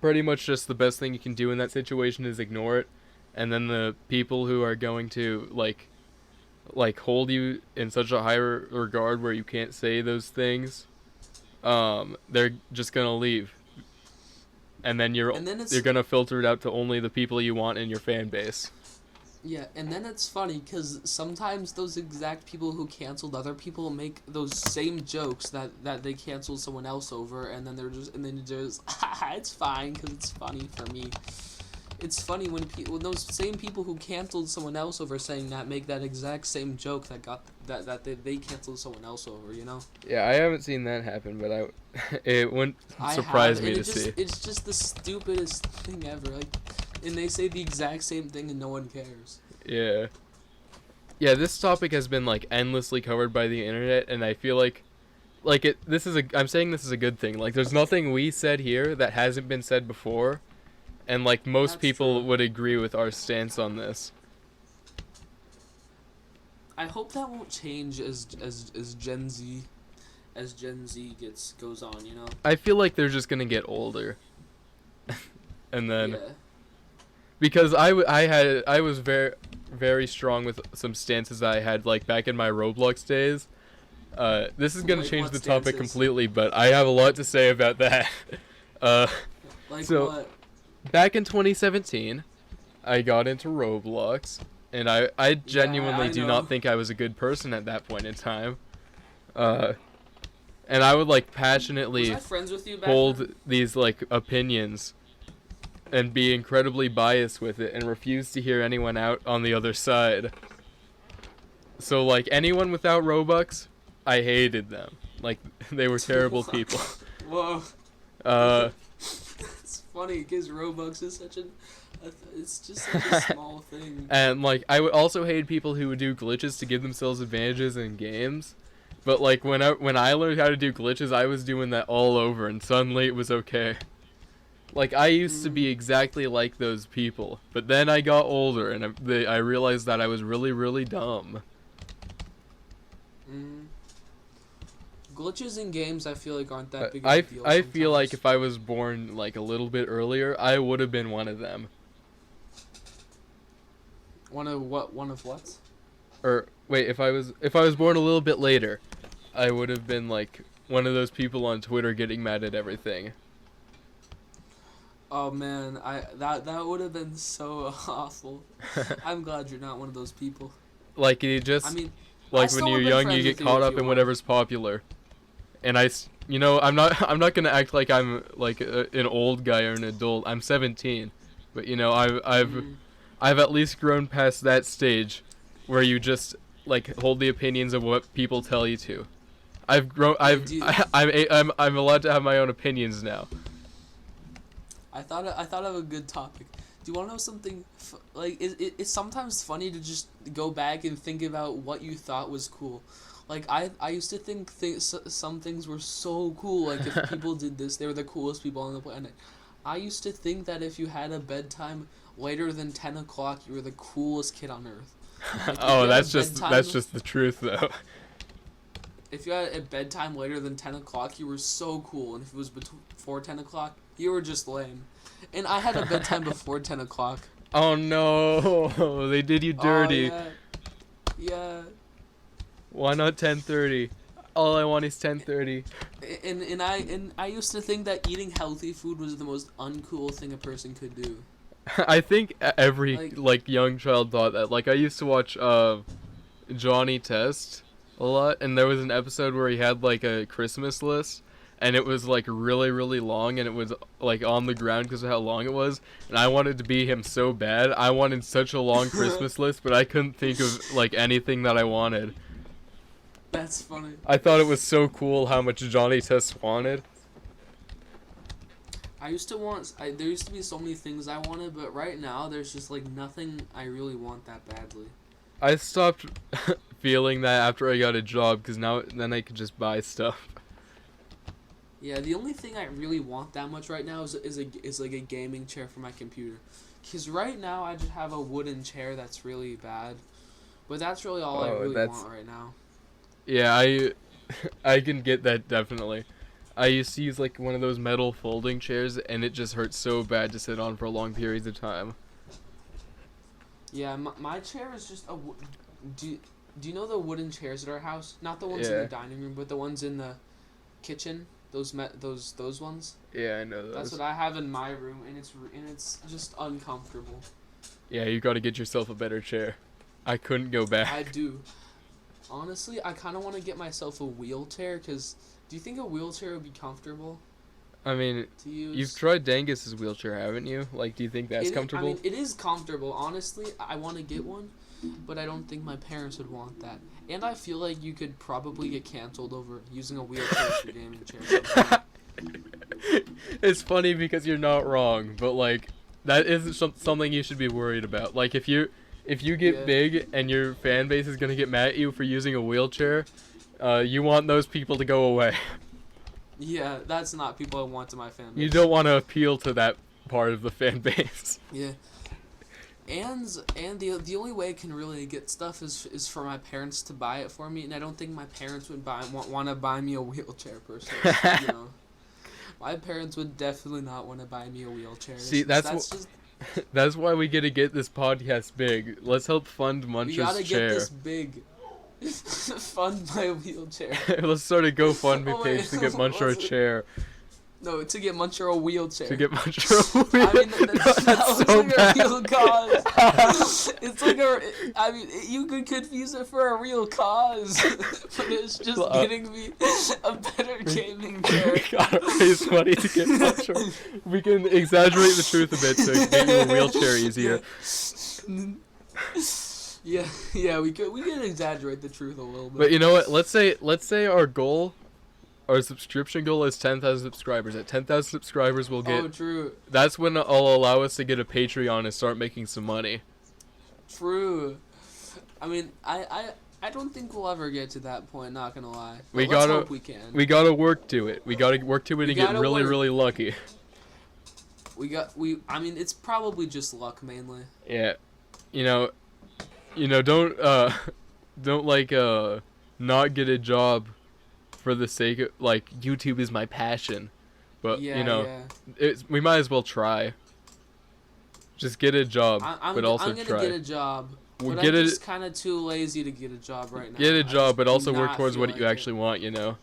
Pretty much just the best thing you can do in that situation is ignore it, and then the people who are going to like hold you in such a high regard where you can't say those things, they're just gonna leave, and then you're gonna filter it out to only the people you want in your fan base. Yeah, and then it's funny because sometimes those exact people who canceled other people make those same jokes that they canceled someone else over, and then they're just it's fine because it's funny for me. It's funny when those same people who canceled someone else over saying that make that exact same joke that they canceled someone else over, you know? Yeah, I haven't seen that happen, but it wouldn't surprise me to see. It's just the stupidest thing ever. Like, and they say the exact same thing and no one cares. Yeah. Yeah, this topic has been like endlessly covered by the internet, and I feel like I'm saying this is a good thing. Like, there's nothing we said here that hasn't been said before. And, like, most people would agree with our stance on this. I hope that won't change as Gen Z goes on, you know? I feel like they're just gonna get older. And then... Yeah. Because I was very, very strong with some stances I had, like, back in my Roblox days. This is gonna change the topic completely, but I have a lot to say about that. Like so, what? Back in 2017, I got into Roblox, and I genuinely I do know. not think I was a good person at that point in time. And I would like Was passionately I friends with you back hold then? these like opinions and be incredibly biased with it and refuse to hear anyone out on the other side. So like anyone without Robux, I hated them. Like they were terrible people. Whoa. Uh It's funny because Robux is such it's just such a small thing. and like I would also hate people who would do glitches to give themselves advantages in games. But like when I learned how to do glitches, I was doing that all over and suddenly it was okay. Like I used to be exactly like those people, but then I got older and I realized that I was really really dumb. Mm. Glitches in games, I feel like aren't that big of I a deal. I feel like sometimes. if I was born like a little bit earlier, I would have been one of them. One of what? One of what? Or wait, if I was born a little bit later, I would have been like one of those people on Twitter getting mad at everything. Oh man, that would have been so awful. I'm glad you're not one of those people. Like you just I mean, I like still when you're would've been young, you friends get with you caught if up you in were. whatever's popular. And you know, I'm not gonna act like I'm like an old guy or an adult. I'm 17, but you know, Mm. I've at least grown past that stage, where you just like hold the opinions of what people tell you to. I've grown. Do you- I'm allowed to have my own opinions now. I thought of a good topic. Do you want to know something? Like, it's sometimes funny to just go back and think about what you thought was cool. Like, I used to think some things were so cool. Like, if people did this, they were the coolest people on the planet. I used to think that if you had a bedtime later than 10 o'clock, you were the coolest kid on earth. Like, if Oh, you had a that's just the truth though. If you had a bedtime later than 10 o'clock, you were so cool. And if it was before 10 o'clock, you were just lame. And I had a bedtime before 10 o'clock. Oh no, they did you dirty. Oh, yeah. Why not 10:30? All I want is 10:30. And I used to think that eating healthy food was the most uncool thing a person could do. I think every Like- like young child thought that. Like I used to watch Johnny Test a lot, and there was an episode where he had like a Christmas list, and it was like really really long, and it was like on the ground because of how long it was. And I wanted to be him so bad. I wanted such a long Christmas list, but I couldn't think of like anything that I wanted. That's funny. I thought it was so cool how much Johnny Test wanted. There used to be so many things I wanted, but right now there's just like nothing I really want that badly. I stopped feeling that after I got a job because then I could just buy stuff. Yeah, the only thing I really want that much right now is like a gaming chair for my computer. Cause right now I just have a wooden chair that's really bad, but that's really all I Oh, really that's- want right now. Yeah, I can get that definitely. I used to use like one of those metal folding chairs, and it just hurts so bad to sit on for long periods of time. Yeah, my chair is just do you know the wooden chairs at our house? Not the ones in Yeah. the dining room, but the ones in the kitchen. Those ones. Yeah, I know those. That's what I have in my room, and it's just uncomfortable. Yeah, you got to get yourself a better chair. I couldn't go back. I do. Honestly, I kind of want to get myself a wheelchair, because do you think a wheelchair would be comfortable I mean, to use? you've tried Dangus's wheelchair, haven't you? Like, do you think that's comfortable? I mean, it is comfortable. Honestly, I want to get one, but I don't think my parents would want that. And I feel like you could probably get canceled over using a wheelchair as your gaming chair. It's funny because you're not wrong, but like that isn't something you should be worried about. Like if you get Yeah. big and your fan base is gonna get mad at you for using a wheelchair, you want those people to go away. Yeah, that's not people I want to my family. You don't want to appeal to that part of the fan base. Yeah. And the only way I can really get stuff is for my parents to buy it for me, and I don't think my parents would want to buy me a wheelchair per se. You know, my parents would definitely not want to buy me a wheelchair. See, just that's why we gotta get this podcast big. Let's help fund we Muncher's gotta chair. get this big. Fund my wheelchair. Let's start a GoFundMe Oh, wait. page to get Muncher a chair. No, to get Muncher a wheelchair. To get Muncher a wheelchair. I mean, that was so like bad. a real cause. It's like I mean, you could confuse it for a real cause, but it's just getting me a better gaming chair. We gotta raise money to get Muncher. We can exaggerate the truth a bit to get you a wheelchair easier. Yeah, we could exaggerate the truth a little bit. But you know what? Let's say our subscription goal is 10,000 subscribers. At 10,000 subscribers, we'll get. Oh, true. That's when I'll allow us to get a Patreon and start making some money. True. I mean, I don't think we'll ever get to that point. Not gonna lie. But Let's hope we can. We gotta work to it. We gotta work to it and get really, really lucky. I mean, it's probably just luck mainly. Yeah, don't not get a job for the sake of, like, YouTube is my passion, but we might as well try. Just get a job, but also I'm gonna try. get a job, but I'm just kind of too lazy to get a job right now. Get a job, but also work towards what you actually want. Mhm.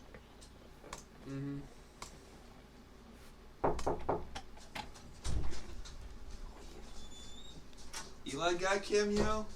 Eli got cameo?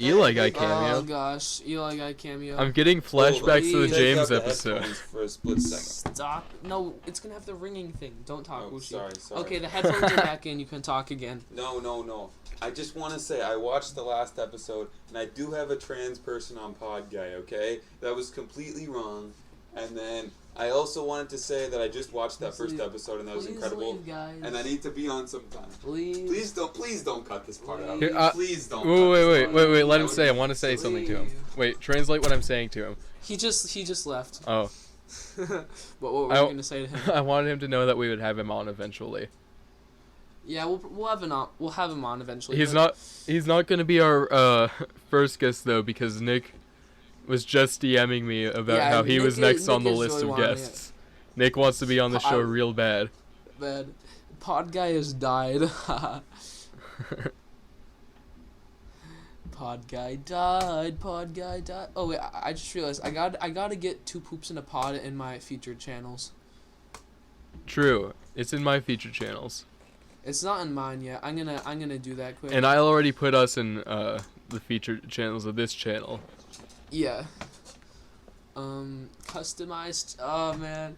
Eli got cameo. Oh gosh, Eli got cameo. I'm getting flashbacks to the Please. James Take out the episode. headphones for a split second. Stop. No, it's gonna have the ringing thing. Don't talk, Oh, Wushi. sorry. Okay, the headphones are back in. You can talk again. No. I just want to say I watched the last episode, and I do have a trans person on Pod Guy, okay? That was completely wrong. And then I also wanted to say that I just watched that first episode, and that was incredible. Leave, guys. And I need to be on sometime. Please. Please don't cut this part out. Here, Please don't. Wait. Let him say. I want to say something to him. Wait, translate what I'm saying to him. He just left. Oh. What were you gonna say to him? I wanted him to know that we would have him on eventually. Yeah, we'll have him on eventually. He's not gonna be our first guest though, because Nick was just DMing me about how he was next on the list of guests. Nick wants to be on the show real bad. Bad. Pod Guy has died. Pod Guy died. Oh wait, I just realized I gotta get 2 poops in a pod in my featured channels. True, it's in my featured channels. It's not in mine yet. I'm gonna do that quick. And I already put us in the featured channels of this channel. Yeah. Customized. Oh man,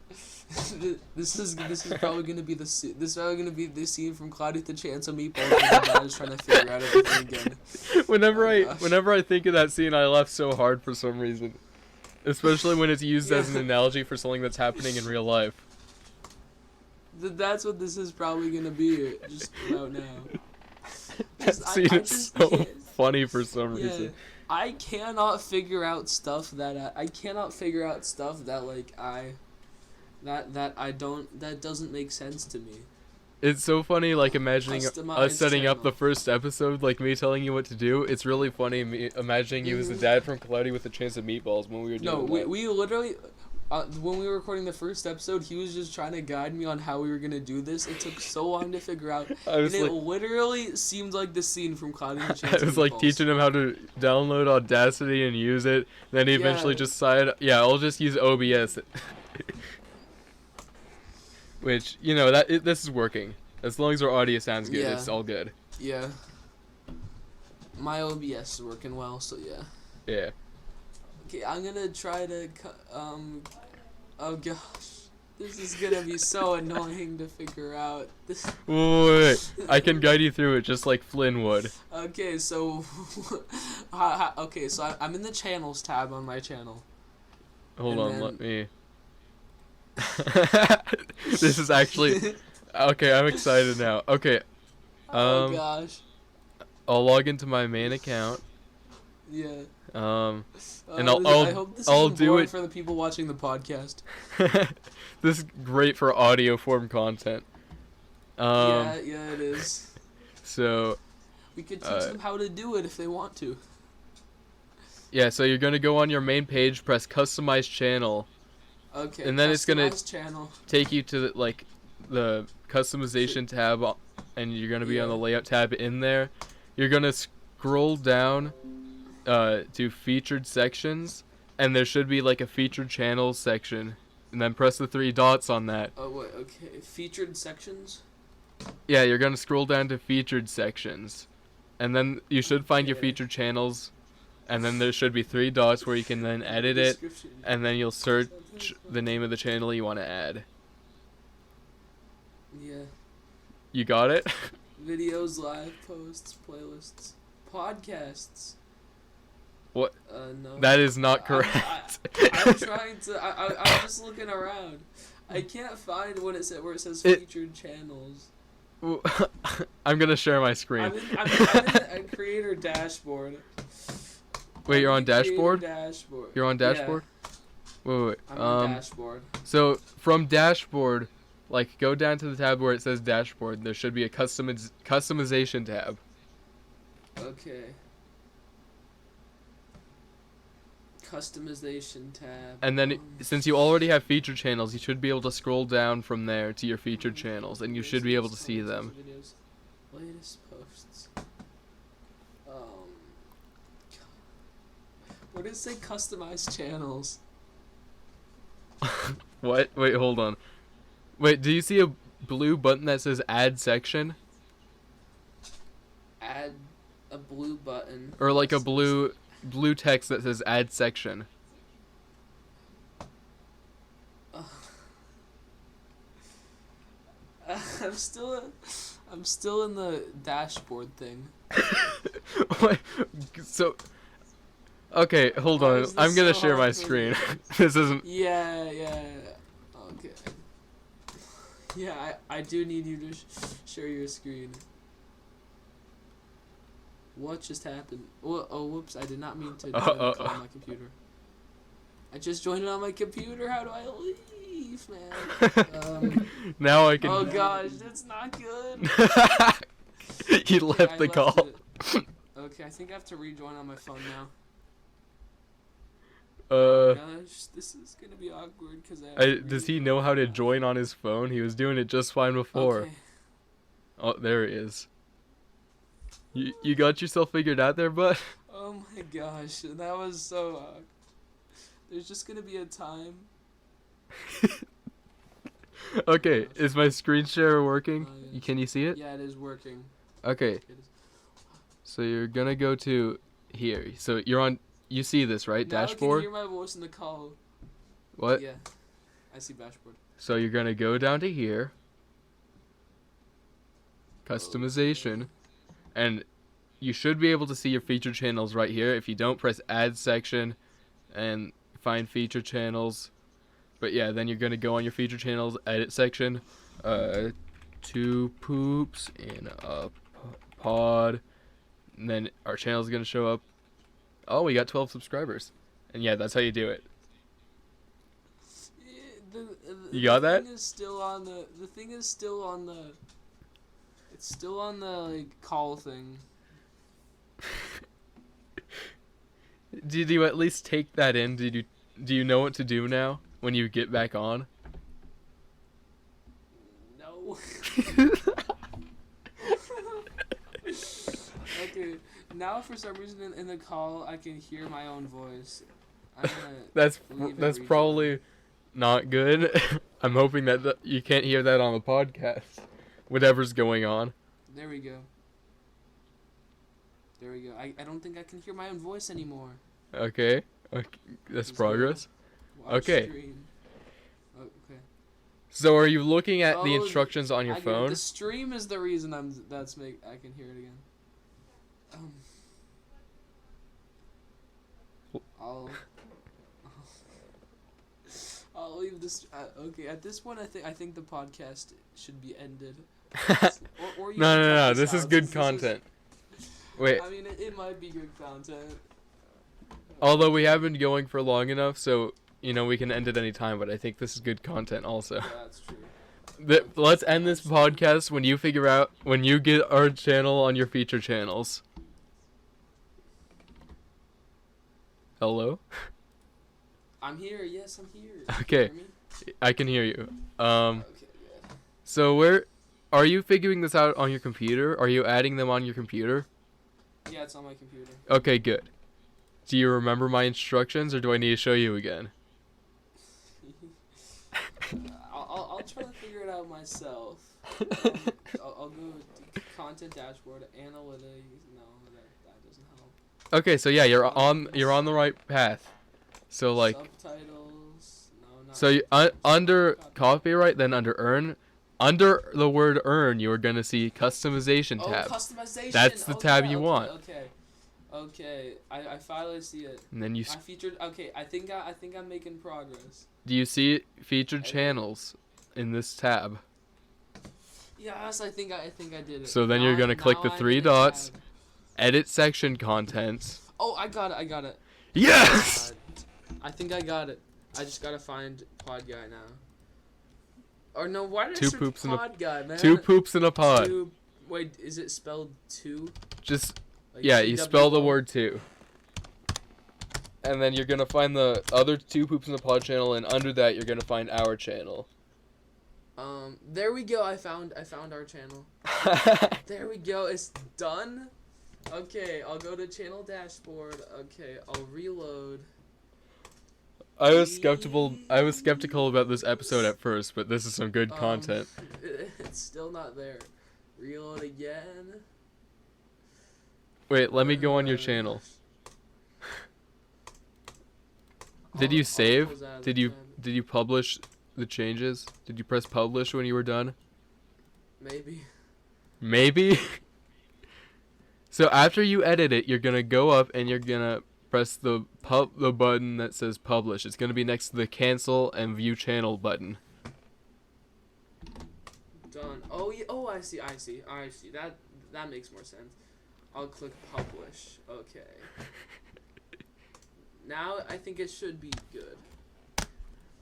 this is probably gonna be the scene from Cloudy with the Chance of Meatballs. I was trying to figure out everything again. Whenever I think of that scene, I laugh so hard for some reason, especially when it's used as an analogy for something that's happening in real life. That's what this is probably gonna be like about now. That scene is so funny for some reason. I cannot figure out stuff that that doesn't make sense to me. It's so funny, like, imagining us setting up the first episode, like me telling you what to do. It's really funny imagining you as the dad from Cloudy with a Chance of Meatballs when we were doing that. We literally, when we were recording the first episode, he was just trying to guide me on how we were going to do this. It took so long to figure out, and it literally seemed like the scene from Cloudy with a Chance of Meatballs. I was like teaching him how to download Audacity and use it. Then he eventually just decided, I'll just use OBS. Which, this is working. As long as our audio sounds good, it's all good. Yeah. My OBS is working well, so yeah. Yeah. Okay, I'm gonna try to, oh gosh. This is gonna be so annoying to figure out. Wait. I can guide you through it just like Flynn would. Okay, so, I'm in the channels tab on my channel. Hold on, let me... This is actually... Okay, I'm excited now. Okay. Oh gosh. I'll log into my main account. Yeah. And I hope this I'll isn't do boring it for the people watching the podcast. This is great for audio form content. Yeah, it is. So we could teach them how to do it if they want to. Yeah, so you're gonna go on your main page, press customize channel. Okay. And then it's gonna channel. take you to the customization tab, and you're gonna be on the layout tab in there. You're gonna scroll down to featured sections, and there should be like a featured channels section and then press the 3 dots on that. Oh wait, okay. Featured sections. Yeah, you're gonna scroll down to featured sections, and then you should find your Okay. featured channels, and then there should be 3 dots where you can then edit it, Description. and then you'll search the name of the channel you want to add. Yeah. You got it? Videos, live posts, playlists, podcasts. What? No. That is not correct. I'm trying to. I'm just looking around. I can't find where it says featured channels. I'm gonna share my screen. I'm in a creator dashboard. Wait, you're on dashboard? Dashboard. You're on dashboard? Yeah, Wait. I'm on dashboard. So from dashboard, like go down to the tab where it says dashboard. There should be a customization tab. Okay. Customization tab. And then since you already have featured channels, you should be able to scroll down from there to your featured channels, and you should be able to see them. Videos, latest posts. What does it say? Customized channels. What? Wait, hold on. Wait, do you see a blue button that says add section? Add a blue button. Or like a blue text that says add section. I'm still in the dashboard thing. What? So okay, hold Why on. is this I'm gonna so share my hard for screen. me? This isn't. Yeah. Okay. Yeah, I do need you to share your screen. What just happened? Oh, whoops! I did not mean to join the call on my computer. I just joined it on my computer. How do I leave, man? Now I can. Oh gosh, that's not good. You left the call. Okay, I think I have to rejoin on my phone now. Gosh, this is gonna be awkward because does he know how to join on his phone? He was doing it just fine before. Okay. Oh, there he is. You got yourself figured out there, bud? Oh my gosh, that was so awkward. There's just gonna be a time. Okay, is my screen share working? Yes. Can you see it? Yeah, it is working. Okay, It is. so you're gonna go to here. So you're on. You see this, right? Now Dashboard. I can hear my voice in the call. What? Yeah, I see dashboard. So you're gonna go down to here. Customization. And you should be able to see your featured channels right here. If you don't, press add section and find featured channels. But yeah, then you're going to go on your featured channels, edit section. 2 poops in a pod. And then our channel is going to show up. Oh, we got 12 subscribers. And yeah, that's how you do it. You got that? The thing is still on the thing is still on the. It's still on the like call thing. Did you at least take that in? Do you know what to do now when you get back on? No. Okay. Now for some reason in the call I can hear my own voice. I'm gonna That's probably not good. I'm hoping that you can't hear that on the podcast. Whatever's going on. There we go. I don't think I can hear my own voice anymore. Okay. That's progress. Watch Okay. stream. Oh, okay. So are you looking at the Oh, instructions on your I get it. phone? The stream is the reason I can hear it again. I'll leave this. Okay, at this point, I think the podcast should be ended. Or you should No. cut This is out, good since content. Wait. I mean, it might be good content. Although we have been going for long enough, so we can end at any time. But I think this is good content also. Yeah, that's true. Let's end this podcast when you get our channel on your feature channels. Hello? I'm here. Yes, I'm here. Okay. Can you hear me? I can hear you. Okay, good. So where are you figuring this out on your computer? Are you adding them on your computer? Yeah, it's on my computer. Okay, good. Do you remember my instructions, or do I need to show you again? I'll try to figure it out myself. I'll go to content dashboard, analytics. No, that doesn't help. Okay, so yeah, you're on the right path. So like, Subtitles. No, not. so under copyright, then under earn, under the word earn, you are gonna see customization tab. Oh, customization. That's the tab you want. Okay. I finally see it. And then you. I featured. Okay, I think I'm making progress. Do you see featured channels in this tab? Yes, I think I did it. So then you're gonna click the three dots, edit section contents. Oh, I got it. Yes. I think I got it. I just gotta find Pod Guy now. Or no, why did I Two search poops in a- Pod Guy, man? Two poops in a pod. Wait, is it spelled two? Just Like yeah, you spell the TWO? word two. And then you're gonna find the other Two Poops in the Pod channel, and under that you're gonna find our channel. There we go. I found our channel. There we go. It's done. Okay, I'll go to channel dashboard. Okay, I'll reload. I was skeptical about this episode at first, but this is some good content. It's still not there. Reload again. Wait, let me go on your channel. Did you save? Did you publish the changes? Did you press publish when you were done? Maybe. Maybe? So after you edit it, you're gonna go up and you're gonna press the button that says publish. It's gonna be next to the cancel and view channel button. Done. Oh yeah. Oh, I see. That makes more sense. I'll click publish. Okay. Now I think it should be good.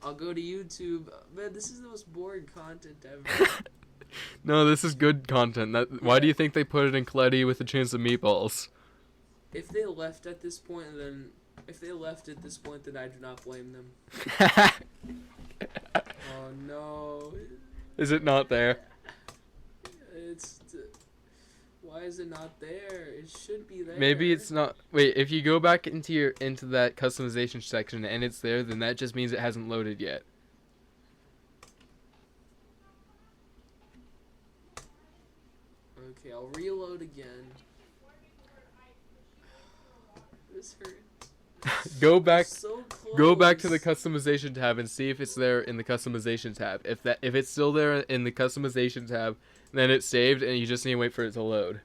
I'll go to YouTube. Man, this is the most boring content ever. No, this is good content. Why do you think they put it in Cleddy with a chance of meatballs? If they left at this point, then I do not blame them. Oh no. Is it not there? Why is it not there? It should be there. Maybe it's not. Wait, if you go back into that customization section and it's there, then that just means it hasn't loaded yet. Okay, I'll reload again. This hurts. Go back. So close. Go back to the customization tab and see if it's there in the customization tab. If it's still there in the customization tab, then it's saved and you just need to wait for it to load.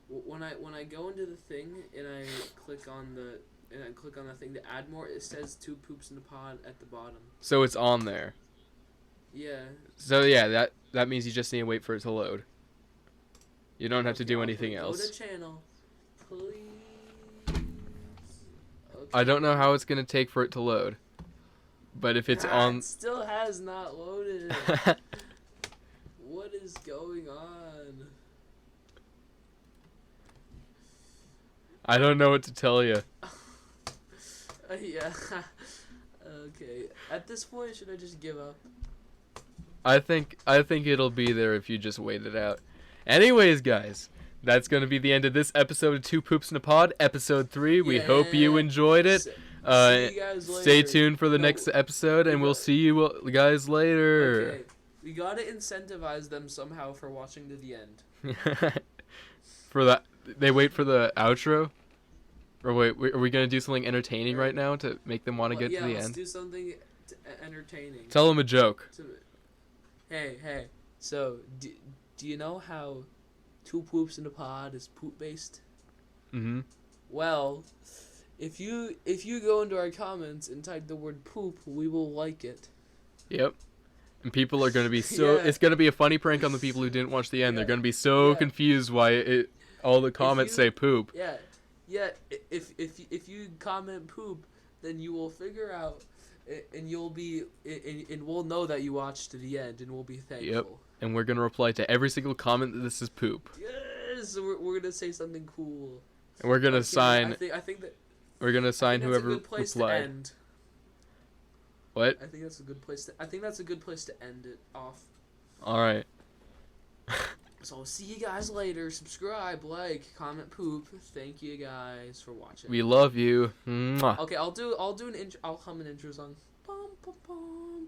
When I go into the thing and I click on the thing to add more, it says Two Poops in the Pod at the bottom. So it's on there. Yeah. So yeah, that means you just need to wait for it to load. You don't have to do anything else. Go to channel, please. Okay. I don't know how it's gonna take for it to load, but if it's on, it still has not loaded. What is going on? I don't know what to tell you. Yeah. Okay. At this point, should I just give up? I think it'll be there if you just wait it out. Anyways, guys, that's gonna be the end of this episode of Two Poops in a Pod, episode 3. We hope you enjoyed it. See you guys later. Stay tuned for the next episode, and we'll see you guys later. Okay. We gotta incentivize them somehow for watching to the end. For that, they wait for the outro. Or wait, are we gonna do something entertaining right now to make them want to get to the let's end? do something entertaining. Tell them a joke. Hey. So, do you know how Two Poops in a Pod is poop based? Mm-hmm. Well, if you go into our comments and type the word poop, we will like it. Yep. And people are gonna be so. It's gonna be a funny prank on the people who didn't watch the end. They're gonna be so confused why all the comments say poop. Yeah. If you comment poop, then you will figure out, and we'll know that you watched to the end, and we'll be thankful. Yep. And we're gonna reply to every single comment that this is poop. Yes, we're gonna say something cool. And we're gonna sign. I think that. We're gonna sign whoever that's a good place replied. to end. What? I think that's a good place to end it off. All right. So I'll see you guys later. Subscribe, like, comment, poop. Thank you guys for watching. We love you. Mwah. Okay, I'll hum an intro song. Bum, bum, bum,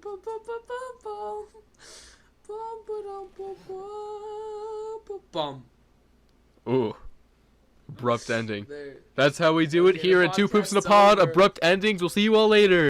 Bum. Ooh. Abrupt ending. There. That's how we do it Okay, here the at Two Poops in a podcast's Pod. over. Abrupt endings. We'll see you all later.